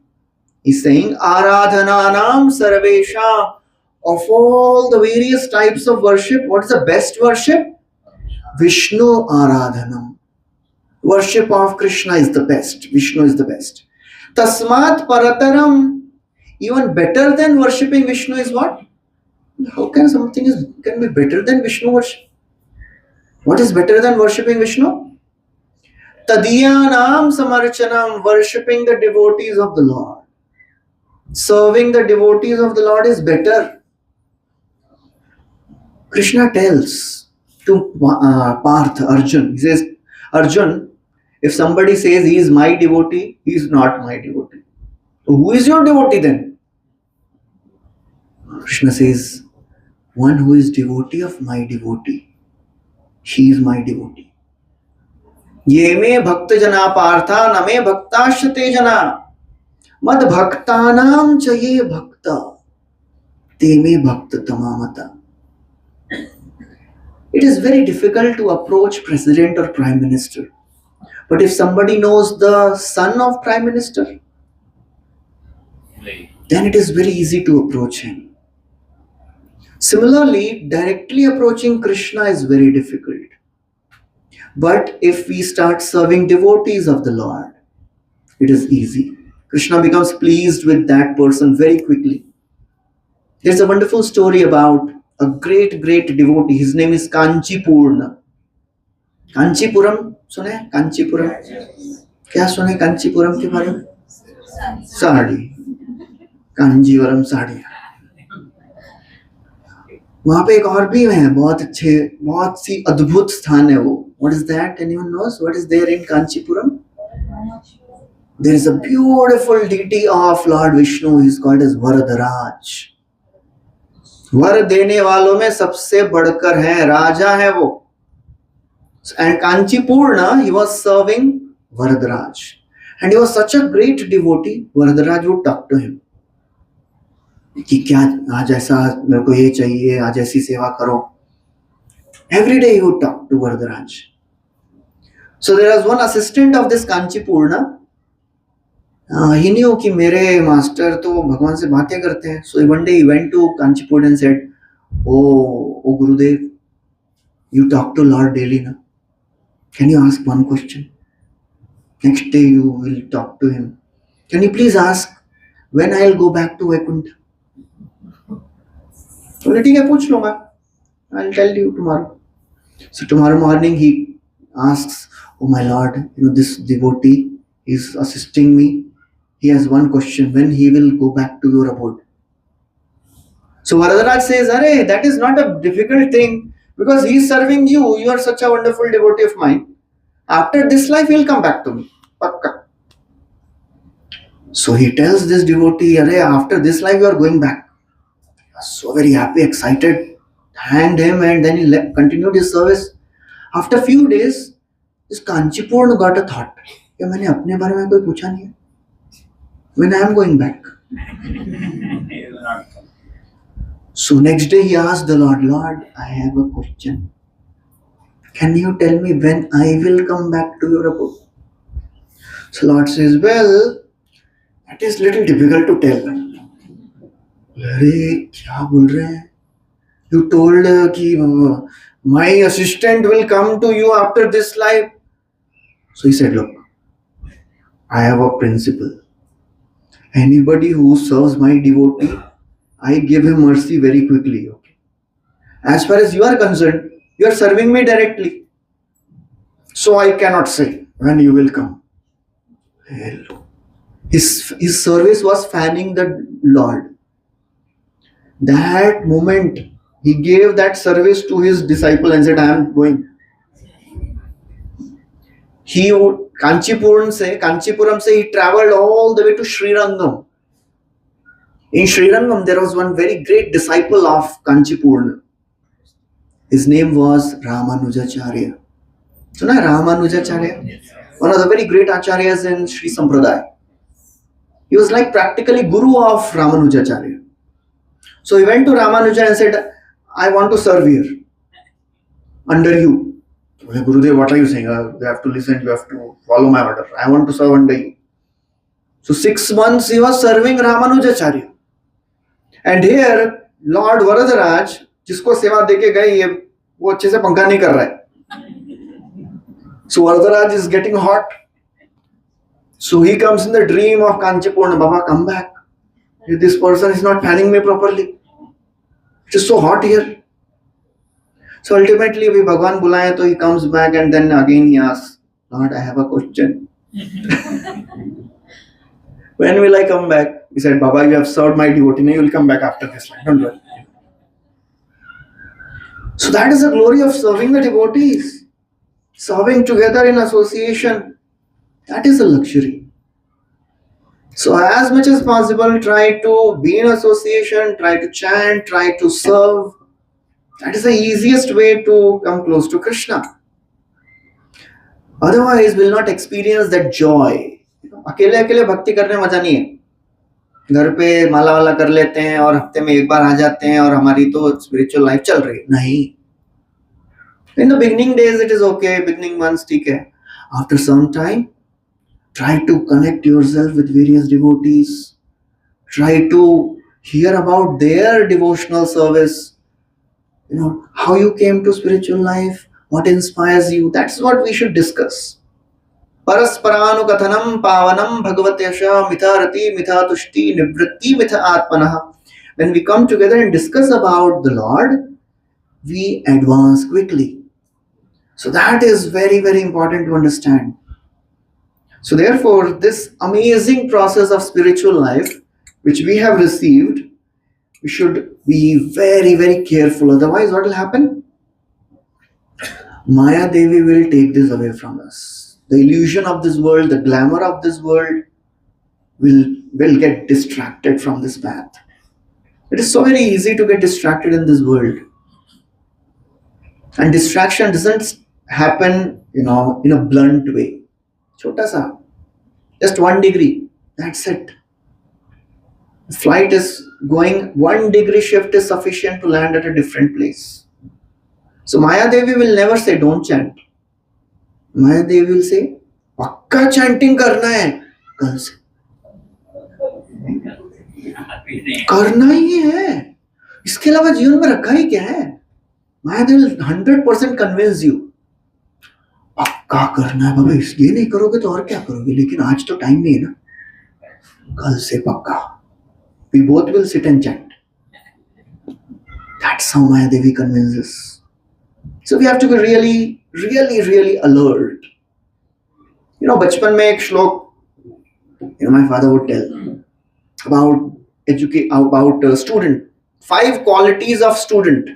He's saying, Aradhananam Sarvesham. Of all the various types of worship, what is the best worship? Vishnu Aradhanam. Worship of Krishna is the best. Vishnu is the best. Tasmat Parataram. Even better than worshipping Vishnu is what? How can something can be better than Vishnu worship? What is better than worshipping Vishnu? Tadiyanam Samarchanam. Worshipping the devotees of the Lord. Serving the devotees of the Lord is better. Krishna tells to Parth, Arjun, he says, Arjun, if somebody says he is my devotee, he is not my devotee. So who is your devotee then? Krishna says, one who is devotee of my devotee. He is my devotee. Ye me bhakta jana partha na me bhaktashyate jana. Mad bhaktanam cha ye bhakta. Te me bhakta tamamata. It is very difficult to approach president or prime minister. But if somebody knows the son of prime minister, then it is very easy to approach him. Similarly, directly approaching Krishna is very difficult. But if we start serving devotees of the Lord, it is easy. Krishna becomes pleased with that person very quickly. There's a wonderful story about a great devotee. His name is Kanchipurna. Kanchipuram सुने? कांचीपुरम क्या सुने कांचीपुरम के बारे में? साड़ी, कांजीवरम साड़ी. वहां पे एक और भी है, बहुत अच्छे, बहुत सी अद्भुत स्थान है वो. What is that? Anyone knows what is there in Kanchipuram? There is a beautiful deity of Lord Vishnu. He is called as Varadaraj. वर देने वालों में सबसे बढ़कर है, राजा है वो. And Kanchipurna, he was serving Varadaraj. And he was such a great devotee, Varadaraj would talk to him. कि क्या आज ऐसा मेरे को ये चाहिए, आज ऐसी सेवा करो. Every day he would talk to Varadaraj. So there was one assistant of this Kanchipurna. He knew कि मेरे मास्टर तो भगवान से बातें करते हैं. So one day he went to Kanchipurna and said, Oh Gurudev, you talk to Lord daily now. Can you ask one question? Next day you will talk to him. Can you please ask when I will go back to Vaikuntha? बोले ठीक है पूछ लूंगा. I'll tell you tomorrow. So tomorrow morning he asks, Oh my Lord, this devotee is assisting me. He has one question, when he will go back to your abode. So Varadaraj says, Arey, that is not a difficult thing because he is serving you. You are such a wonderful devotee of mine. After this life, he will come back to me. Pakka. So he tells this devotee, Arey, after this life, you are going back. He was so very happy, excited, thanked him, and then he continued his service. After a few days, this Kanchipurna got a thought. कि मैंने अपने बारे में कोई पूछा नहीं है. When I am going back. So next day he asked the Lord, Lord, I have a question. Can you tell me when I will come back to your abode? So Lord says, well, that is little difficult to tell. अरे क्या बोल रहे हैं? You told कि my assistant will come to you after this life. So he said, look, I have a principle. Anybody who serves my devotee, I give him mercy very quickly. Okay. As far as you are concerned, you are serving me directly. So I cannot say when you will come. Hello. His service was fanning the Lord. That moment, he gave that service to his disciple and said, I am going. He would Kanchipuram say he traveled all the way to Srirangam. In Srirangam, there was one very great disciple of Kanchipurna. His name was Ramanujacharya. Suna Ramanujacharya? One of the very great acharyas in Sri Sampradaya. He was like practically guru of Ramanujacharya. So he went to Ramanuja and said, I want to serve here under you. बोले, Gurudev, what are you saying? You have to listen, you have to follow my order. I want to serve under you. So 6 months he was serving Ramanujacharya. And here, Lord Varadaraj, जिसको सेवा देके गए ये वो अच्छे से पंखा नहीं कर रहा है. So Varadaraj is getting hot. So he comes in the dream of Kanchipurna, Baba, come back. This person is not fanning me properly. It is so hot here. So ultimately, we Bhagwan bulaya, so he comes back and then again he asks, Lord, I have a question. When will I come back? He said, Baba, you have served my devotee. Now you will come back after this line. Don't worry. So that is the glory of serving the devotees. Serving together in association. That is a luxury. So as much as possible, try to be in association, try to chant, try to serve. That is the easiest way to come close to Krishna. Otherwise, we will not experience that joy. अकेले अकेले भक्ति करने में मजा नहीं है. घर पे माला वाला कर लेते हैं और हफ्ते में एक बार आ जाते हैं और हमारी तो स्पिरिचुअल लाइफ चल रही है. नहीं. In the beginning days it is okay, beginning months ठीक है. After some time, try to connect yourself with various devotees. Try to hear about their devotional service. How you came to spiritual life, what inspires you. That's what we should discuss. Parasparanukathanam pavanam bhagavatesha mitharati mithatushti nivritti mitha atmanaha. When we come together and discuss about the Lord, we advance quickly. So that is very, very important to understand. So therefore, this amazing process of spiritual life, which we have received, we should be very, very careful. Otherwise, what will happen? Maya Devi will take this away from us. The illusion of this world, the glamour of this world will get distracted from this path. It is so very easy to get distracted in this world. And distraction doesn't happen, in a blunt way. Chota sa. Just 1 degree. That's it. Flight is going 1 degree shift is sufficient to land at a different place. So Maya Devi will never say don't chant. Maya Devi will say पक्का chanting करना है कल से. करना ही है. इसके अलावा जीवन में रखा ही क्या है? Maya Devi will 100% convince you. पक्का करना है बाबा. ये नहीं करोगे तो और क्या करोगे? लेकिन आज तो टाइम नहीं है ना. कल से पक्का. We both will sit and chant. That's how Maya Devi convinces. So we have to be really, really, really alert. बचपन में एक श्लोक, my father would tell about a student. 5 qualities of student.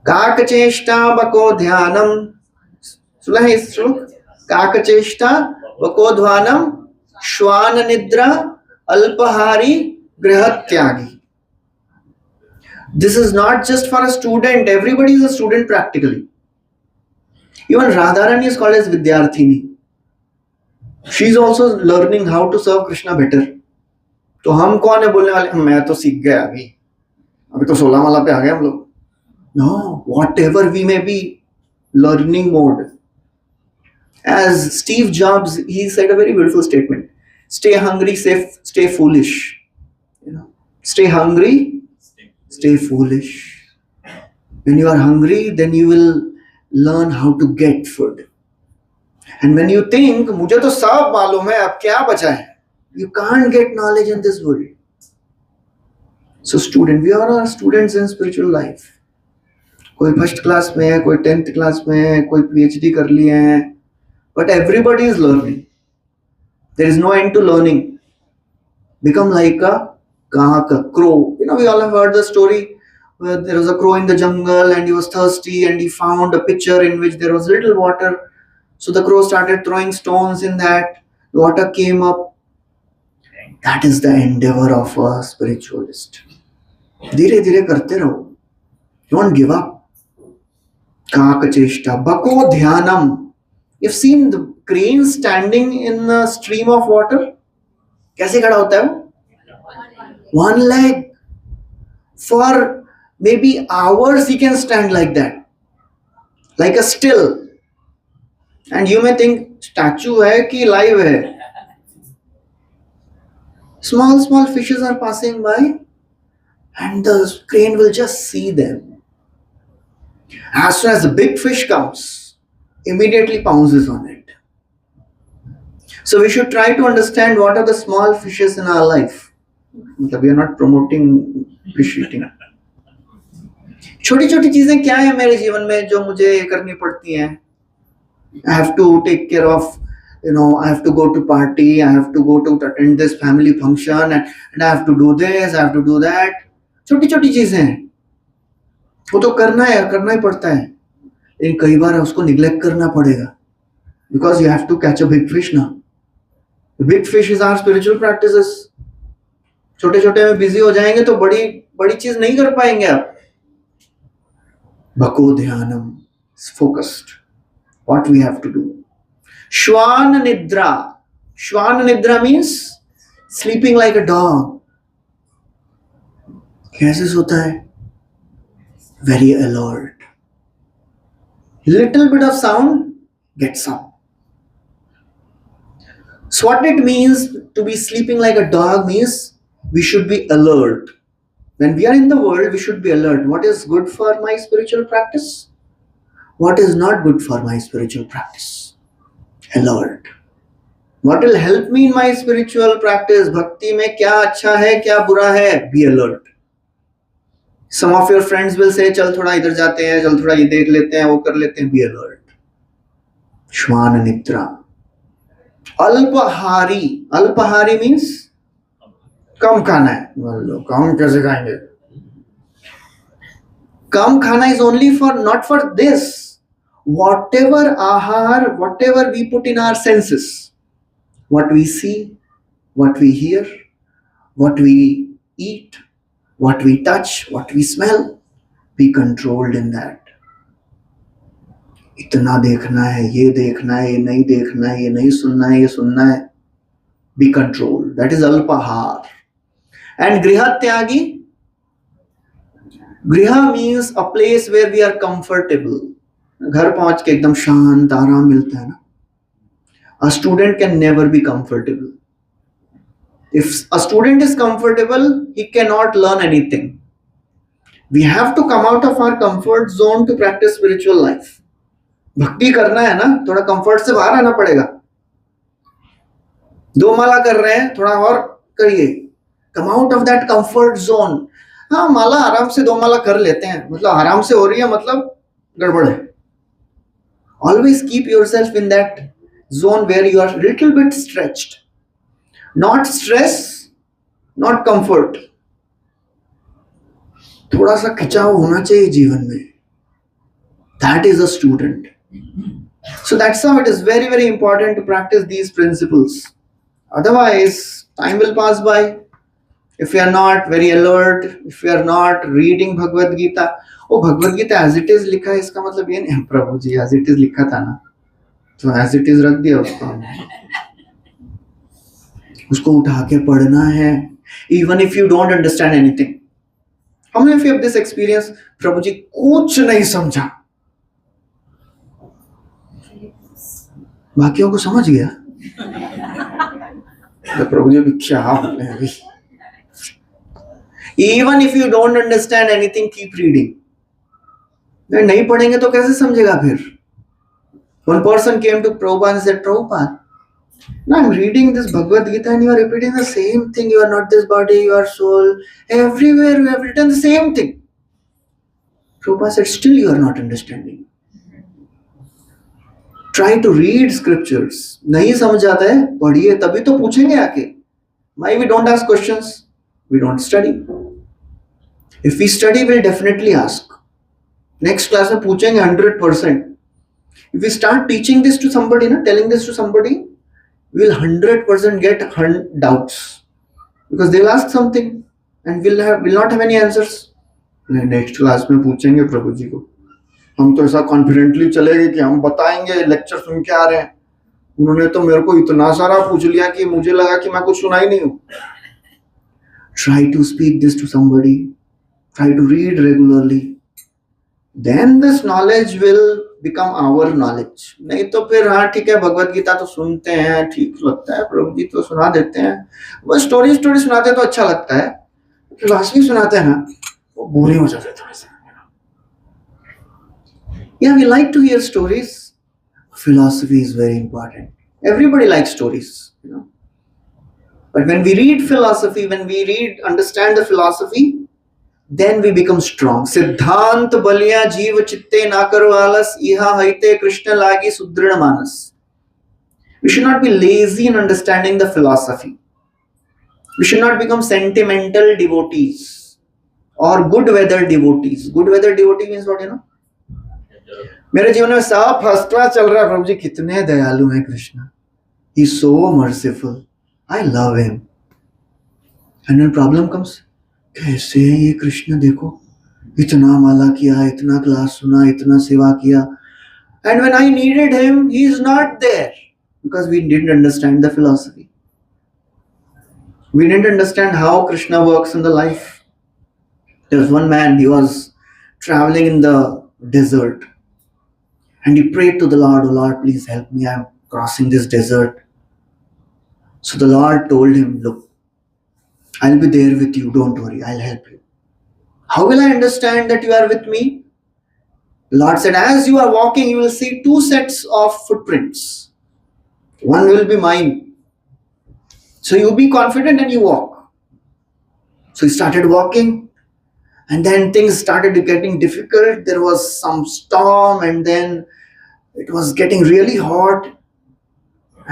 Kakacheshta bako dhyanam. सुना है इस श्लोक? काकचेष्टा वकोध्वानम श्वान निद्रा अल्पहारी गृहत्यागी. This is not just for a student. Everybody is a student practically. Even Radharani is called as Vidyarthini. She is also learning how to serve Krishna better. तो हम कौन है बोलने वाले? मैं तो सीख गया अभी तो 16 माला पे आ गए हम लोग. No, whatever we may be, learning mode. As Steve Jobs, he said a very beautiful statement. Stay hungry, stay foolish. Stay hungry, stay foolish. When you are hungry, then you will learn how to get food. And when you think, मुझे तो सब मालूम है, अब क्या बचा है? You can't get knowledge in this world. So student, we are all students in spiritual life. कोई फर्स्ट क्लास में है, कोई 10th क्लास में है, कोई PhD कर लिए हैं. But everybody is learning. There is no end to learning. Become like a crow. We all have heard the story where there was a crow in the jungle and he was thirsty and he found a pitcher in which there was little water. So the crow started throwing stones in that. The water came up. That is the endeavor of a spiritualist. धीरे धीरे करते रहो. Don't give up. Kakacheshta bako dhyanam. You've seen the crane standing in a stream of water? कैसे खड़ा होता है वो? 1 leg. For maybe hours he can stand like that. like a still, and you may think statue है कि live है. Small fishes are passing by, and the crane will just see them. As soon as the big fish comes, immediately pounces on it. So we should try to understand what are the small fishes in our life. We are not promoting fish eating. छोटी छोटी चीजें क्या है मेरे जीवन में जो मुझे करनी पड़ती हैं. I have to take care of, I have to go to party, I have to go to attend this family function, and I have to do this, I have to do that. छोटी छोटी चीजें हैं, वो तो करना ही पड़ता है, लेकिन कई बार उसको निग्लेक्ट करना पड़ेगा, because you have to catch a big fish now. The big fish is our spiritual practices. छोटे छोटे में बिजी हो जाएंगे तो बड़ी बड़ी चीज नहीं कर पाएंगे आप. Bhako dhyanam is focused. What we have to do. Shwana nidra. Shwana nidra means sleeping like a dog. कैसे सोता है? Very alert. Little bit of sound gets up. So what it means to be sleeping like a dog means we should be alert. When we are in the world, we should be alert. What is good for my spiritual practice? What is not good for my spiritual practice? Alert. What will help me in my spiritual practice? Bhakti में क्या अच्छा है, क्या बुरा है? Be alert. Some of your friends will say, चल थोड़ा इधर जाते हैं, चल थोड़ा ये देख लेते हैं, वो कर लेते हैं. Be alert. Shwana nidra. Alpahari. Alpahari means कम खाना है. बोलो कम कैसे खाएंगे? कम खाना is only for not for this. Whatever ahar, whatever we put in our senses, what we see, what we hear, what we eat, what we touch, what we smell, be controlled in that. इतना देखना है, ये देखना है, ये नहीं देखना है, ये नहीं सुनना है, ये सुनना है. Be controlled. That is alpahar. And griha tyagi. Griha means a place where we are comfortable. घर पहुंच के एकदम शांत आराम मिलता है ना. A student can never be comfortable. If a student is comfortable, he cannot learn anything. We have to come out of our comfort zone to practice spiritual life. भक्ति करना है ना, थोड़ा कंफर्ट से बाहर आना पड़ेगा. 2 माला कर रहे हैं, थोड़ा और करिए. Come out of that comfort zone. हाँ, माला आराम से 2 माला कर लेते हैं, मतलब आराम से हो रही है, मतलब गड़बड़ है. Always keep yourself in that zone where you are a little bit stretched. Not stress, not comfort. थोड़ा सा खिंचाव होना चाहिए जीवन में. That is a student. So that's how it is very, very important to practice these principles. Otherwise, time will pass by. If we are not very alert, if we are not reading Bhagavad Gita, Bhagavad Gita as it is लिखा है, इसका मतलब ये नहीं. प्रभु जी as it is लिखा था ना, तो as it is रख दिया उसको उठा के पढ़ना है. Even if you don't understand anything. How many of you have this experience? प्रभु जी कुछ नहीं समझा, बाकियों को समझ गया. तो प्रभु जी क्या हाल है अभी. Even if you don't understand anything, keep reading. नहीं पढ़ेंगे तो कैसे समझेगा फिर? One person came to Prabhupada and said, Prabhupada, now I'm reading this Bhagavad Gita and you are repeating the same thing. You are not this body, you are soul. Everywhere you have written the same thing. Prabhupada said, still you are not understanding. Try to read scriptures. नहीं समझ आता है, पढ़िए, तभी तो पूछेंगे आके. Why we don't ask questions? We don't study. If we study, we'll definitely ask. Next class में पूछेंगे 100%. If we start teaching this to somebody, telling this to somebody, we'll 100% get doubts. Because they'll ask something and we'll not have any answers. Next class में पूछेंगे प्रभु जी को. हम तो ऐसा confidently चलेंगे कि हम बताएंगे लेक्चर सुन के आ रहे हैं. उन्होंने तो मेरे को इतना सारा पूछ लिया कि मुझे लगा कि मैं कुछ सुना ही नहीं हूँ. Try to speak this to somebody. Try to read regularly. then this knowledge will become our knowledge. नहीं तो फिर हाँ ठीक है, भगवत गीता तो सुनते हैं, ठीक लगता है, प्रभु जी तो सुना देते हैं, वो स्टोरी सुनाते हैं तो अच्छा लगता है, फिलॉसफी सुनाते हैं ना वो बोरिंग हो जाता है थोड़ा सा. Yeah, we like to hear stories. Philosophy is very important. Everybody likes stories, you know. But when we read philosophy, when we understand the philosophy, then we become strong. Siddhant baliya jeev chitte na karo alas, iha haite Krishna lagi sudrida manas. We should not be lazy in understanding the philosophy. We should not become sentimental devotees or good weather devotees. Good weather devotee means what, you know? मेरे जीवन में सब first class चल रहा है, प्रभु जी कितने दयालु हैं Krishna, he is so merciful, I love him. And when problem comes, कैसे है ये कृष्ण, देखो इतना माला किया, इतना क्लास सुना, इतना सेवा किया, and when I needed him he is not there, because we didn't understand the philosophy. We didn't understand how Krishna works in the life. There was one man, he was traveling in the desert. And he prayed to the Lord, "Oh Lord, please help me. I'm crossing this desert." So the Lord told him, "Look, I'll be there with you. Don't worry. I'll help you." How will I understand that you are with me? The Lord said, "As you are walking, you will see two sets of footprints. One will be mine. So you be confident and you walk." So he started walking. And then things started getting difficult. There was some storm, and then it was getting really hot.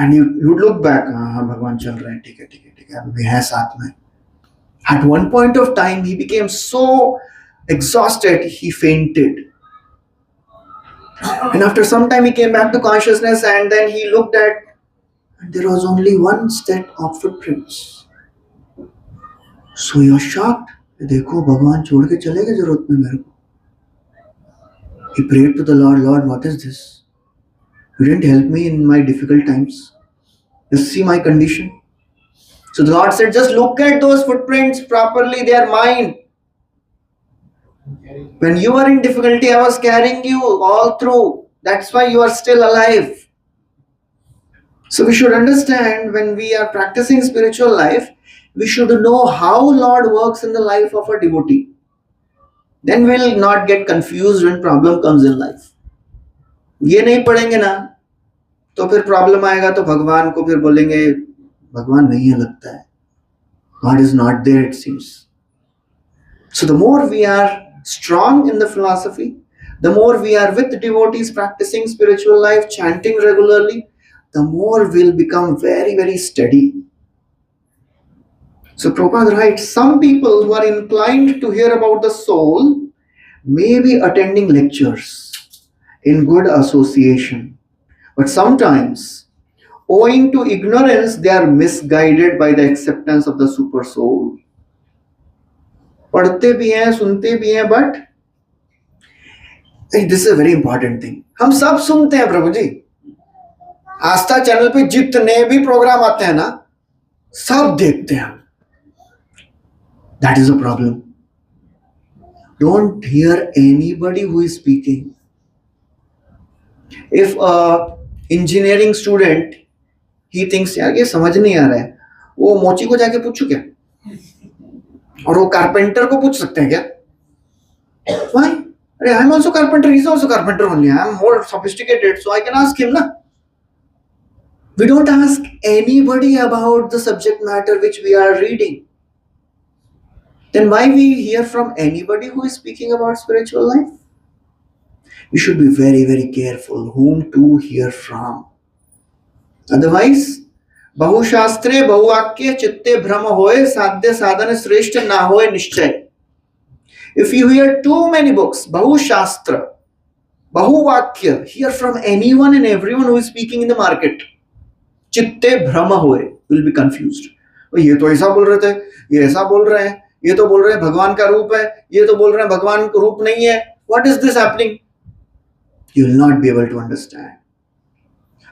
And you look back, हाँ भगवान चल रहे हैं, ठीक है ठीक है ठीक है, अभी है साथ में. At one point of time, he became so exhausted, he fainted. And after some time, he came back to consciousness, and then he looked at, and there was only one set of footprints. So he was shocked. देखो भगवान छोड़ के चले गए जरूरत में मेरे को. He prayed to the Lord, "Lord, what is this? You didn't help me in my difficult times. Just see my condition." So the Lord said, "Just look at those footprints properly, they are mine. When you were in difficulty, I was carrying you all through. That's why you are still alive." So we should understand, when we are practicing spiritual life, we should know how Lord works in the life of a devotee. Then we will not get confused when problem comes in life. ये नहीं पढ़ेंगे ना तो फिर problem आएगा तो भगवान को फिर बोलेंगे भगवान नहीं है लगता है, God is not there it seems. So the more we are strong in the philosophy, the more we are with devotees practicing spiritual life, chanting regularly, the more we'll become very, very steady. So Prabhupada writes, some people who are inclined to hear about the soul may be attending lectures in good association, but sometimes, owing to ignorance, they are misguided by the acceptance of the super soul. पढ़ते भी हैं, सुनते भी हैं, but this is a very important thing. हम सब सुनते हैं प्रभु जी, आस्था चैनल पे जितने भी प्रोग्राम आते हैं ना सब देखते हैं. That is a problem. Don't hear anybody who is speaking. If a engineering student, he thinks यार ये समझ नहीं आ रहा है, वो मोची को जाके पूछू क्या, और वो कारपेंटर को पूछ सकते हैं क्या? Why? I am also carpenter, he is also carpenter only. I am more sophisticated, so I can ask him na. We don't ask anybody about the subject matter which we are reading. Then why we hear from anybody who is speaking about spiritual life? We should be very, very careful whom to hear from. Otherwise, बहु शास्त्रे बहुवाक्य चित्ते भ्रम होए साध्य साधन श्रेष्ठ ना होए निश्चय. If you hear too many books, बहु शास्त्र, बहुवाक्य, hear from anyone and everyone who is speaking in the market, चित्ते भ्रम होए, will be confused. ये तो ऐसा बोल रहे थे, ये ऐसा बोल रहे हैं, ये तो बोल रहे हैं भगवान का रूप है, ये तो बोल रहे हैं भगवान का रूप नहीं है. What is this happening? You will not be able to understand.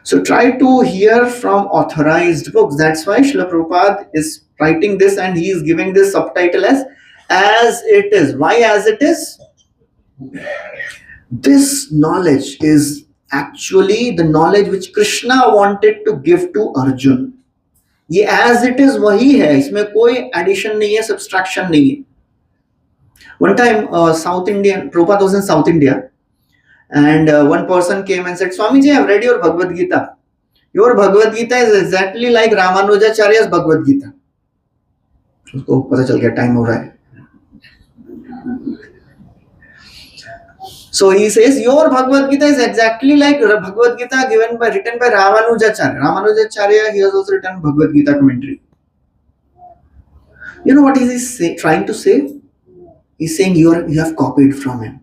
So try to hear from authorized books. That's why Srila Prabhupada is writing this and he is giving this subtitle as It Is. Why as it is? This knowledge is actually the knowledge which Krishna wanted to give to Arjun. ये as it is वही है, इसमें कोई addition नहीं है, subtraction नहीं है. One time, South Indian, Prabhupada was in South India, and one person came and said, Swamiji, I have read your Bhagavad Gita. Your Bhagavad Gita is exactly like Ramanujacharya's Bhagavad Gita. उसको पता चल गया time हो रहा है. So he says, your Bhagavad Gita is exactly like Bhagavad Gita written by Ramanujacharya. Ramanujacharya, he has also written Bhagavad Gita commentary. You know what is he trying to say? He's saying you have copied from him.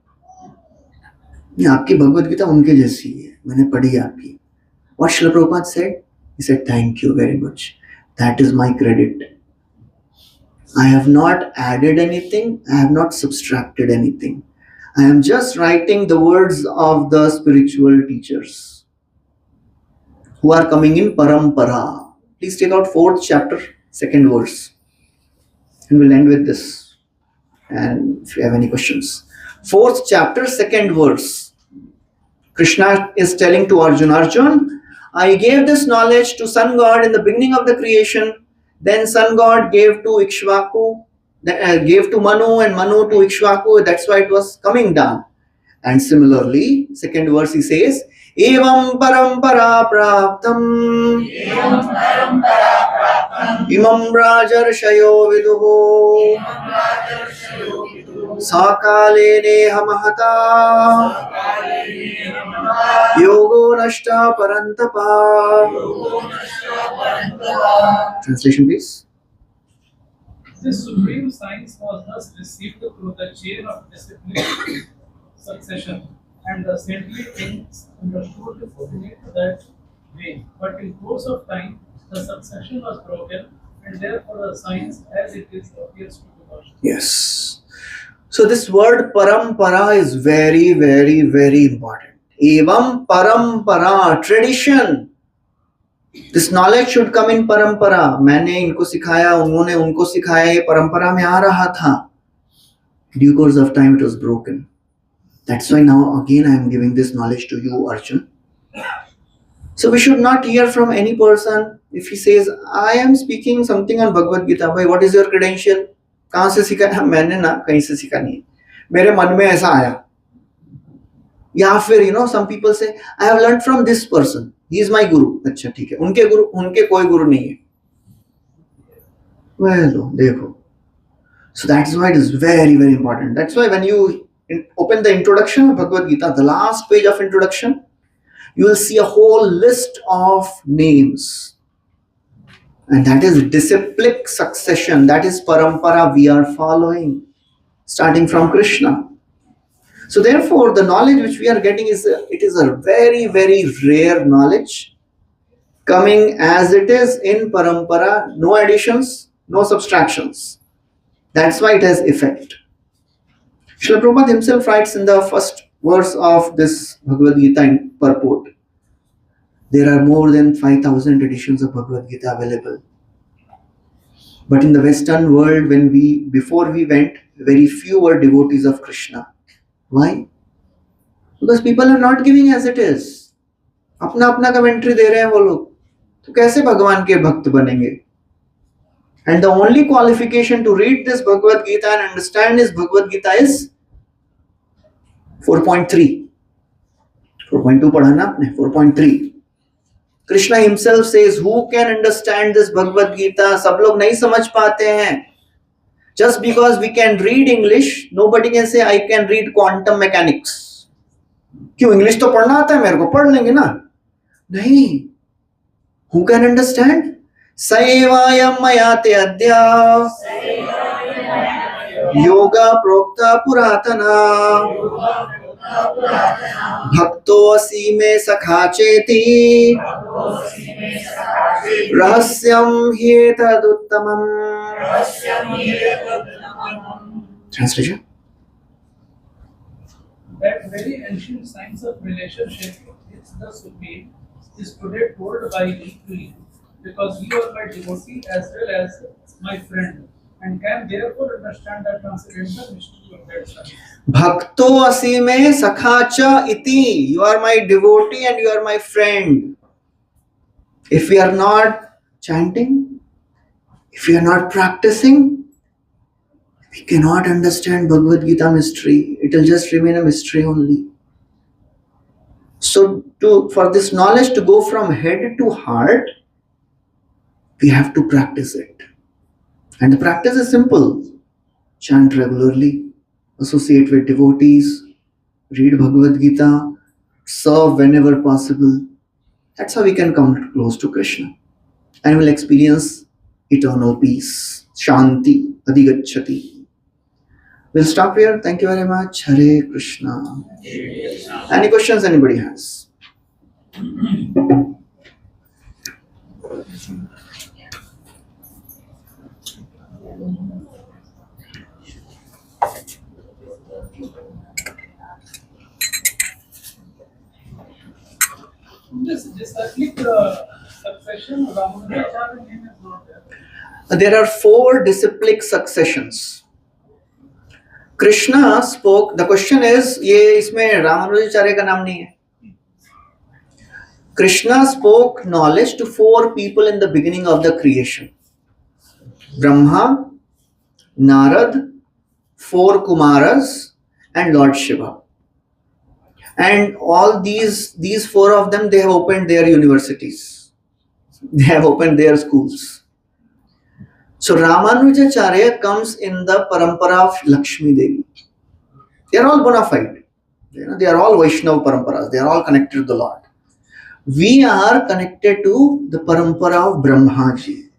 ये आपकी भगवद गीता उनके जैसी है, मैंने पढ़ी आपकी. What Srila Prabhupada said? He said, thank you very much. That is my credit. I have not added anything. I have not subtracted anything. I am just writing the words of the spiritual teachers who are coming in parampara. Please take out 4th chapter, 2nd verse. And we'll end with this. And if you have any questions. 4th chapter, 2nd verse. Krishna is telling to Arjun, Arjun, I gave this knowledge to Sun God in the beginning of the creation. Then Sun God gave to Ikshvaku, gave to Manu, and Manu to Ikshvaku. That's why it was coming down. And similarly, 2nd verse he says, Evam parampara praptam imam rajarshayo viduho sakale neha mahata yogo nashta parantapa. Translation please. This supreme science was thus received through the chain of disciplined succession, and the saintly kings understood it that way. But in course of time, the succession was broken, and therefore the science as it is appears to be lost. Yes. So this word parampara is very, very, very important. Evam parampara, tradition. This knowledge should come in parampara. मैंने इनको सिखाया, उन्होंने उनको सिखाया, ये परंपरा में आ रहा था. Due course of time it was broken. That's why now again I am giving this knowledge to you, Arjun. So we should not hear from any person if he says, I am speaking something on Bhagavad Gita. Bhai, what is your credential? कहाँ से सीखा है? मैंने ना कहीं से सीखा नहीं, मेरे मन में ऐसा आया. या फिर some people say, I have learned from this person. He is my guru. अच्छा ठीक है, उनके कोई गुरु नहीं है. Well, देखो. So that's why it is very, very important. That's why when you open the introduction of Bhagavad Gita, the last page of introduction, you will see a whole list of names. And that is disciplic succession. That is parampara we are following, starting from Krishna. So therefore, the knowledge which we are getting is a very, very rare knowledge, coming as it is in parampara, no additions, no subtractions. That's why it has effect. Srila Prabhupada himself writes in the first verse of this Bhagavad Gita in purport, there are more than 5,000 editions of Bhagavad Gita available. But in the Western world, before we went, very few were devotees of Krishna. Why? Because people are not giving as it is. अपना अपना commentary दे रहे हैं वो लोग, तो कैसे भगवान के भक्त बनेंगे? And the only qualification to read this Bhagavad Gita and understand this Bhagavad Gita is 4.3. 4.2 पढ़ा ना आपने? 4.3. Krishna himself says, who can understand this Bhagavad Gita? सब लोग नहीं समझ पाते हैं. Just because we can read English, nobody can say I can read quantum mechanics. क्यों? English तो पढ़ना आता है मेरे को, पढ़ लेंगे ना? नहीं. Who can understand? Saevayam mayate adya yoga prokta puratana bhakto asime sakha cheti rahasyam hyetaduttamam. Translation. That very ancient science of relationship is the supreme is today told by me to you, because you are my devotee as well as my friend. and can therefore understand the transcendental mystery of that service. Bhakto asime sakhacha iti. You are my devotee and you are my friend. If we are not chanting, if we are not practicing, we cannot understand Bhagavad Gita mystery. It will just remain a mystery only. So, for this knowledge to go from head to heart, we have to practice it. And the practice is simple. Chant regularly, associate with devotees, read Bhagavad Gita, serve whenever possible. That's how we can come close to Krishna. And will experience eternal peace. Shanti, Adigachati. We'll stop here. Thank you very much. Hare Krishna. Any questions anybody has? This cyclic succession, Ramanujacharya name is not there. There are 4 disciplic successions. Krishna spoke, the question is, ये इसमें रामानुजाचार्य का नाम नहीं है. Krishna spoke knowledge to 4 people in the beginning of the creation. Brahma, Narad, 4 Kumaras, and Lord Shiva. And all these 4 of them, they have opened their universities. They have opened their schools. So Ramanujacharya comes in the parampara of Lakshmi Devi. They are all bona fide. They are all Vaishnava paramparas. They are all connected to the Lord. We are connected to the parampara of Brahmaji.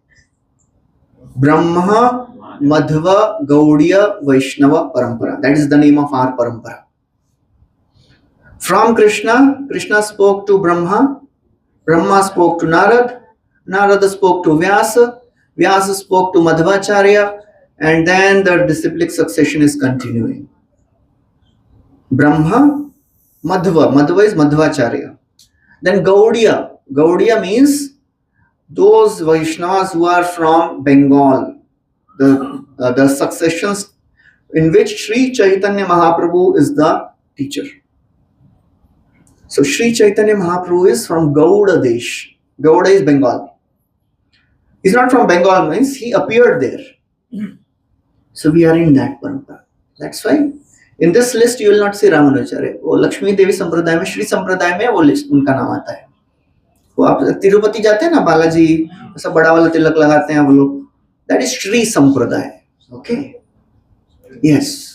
Brahma, Madhva, Gaudiya, Vaishnava parampara. That is the name of our parampara. From Krishna, Krishna spoke to Brahma, Brahma spoke to Narad, Narada spoke to Vyasa, Vyasa spoke to Madhvacharya, and then the disciplic succession is continuing. Brahma, Madhva is Madhvacharya. Then Gaudiya, Gaudiya means those Vaishnavas who are from Bengal, the successions in which Sri Chaitanya Mahaprabhu is the teacher. So Sri Chaitanya Mahaprabhu is from Gauda Desh. Gauda is Bengal. He's not from Bengal, means he appeared there. So we are in that parampara. That's why in this list you will not see Ramanujacharya. वो लक्ष्मी देवी संप्रदाय में, श्री संप्रदाय में वो list उनका नाम आता है. वो आप तिरुपति जाते हैं ना, बालाजी ऐसा बड़ा वाला तिलक लगाते हैं वो लोग. That is Sri संप्रदाय. Okay. Yes.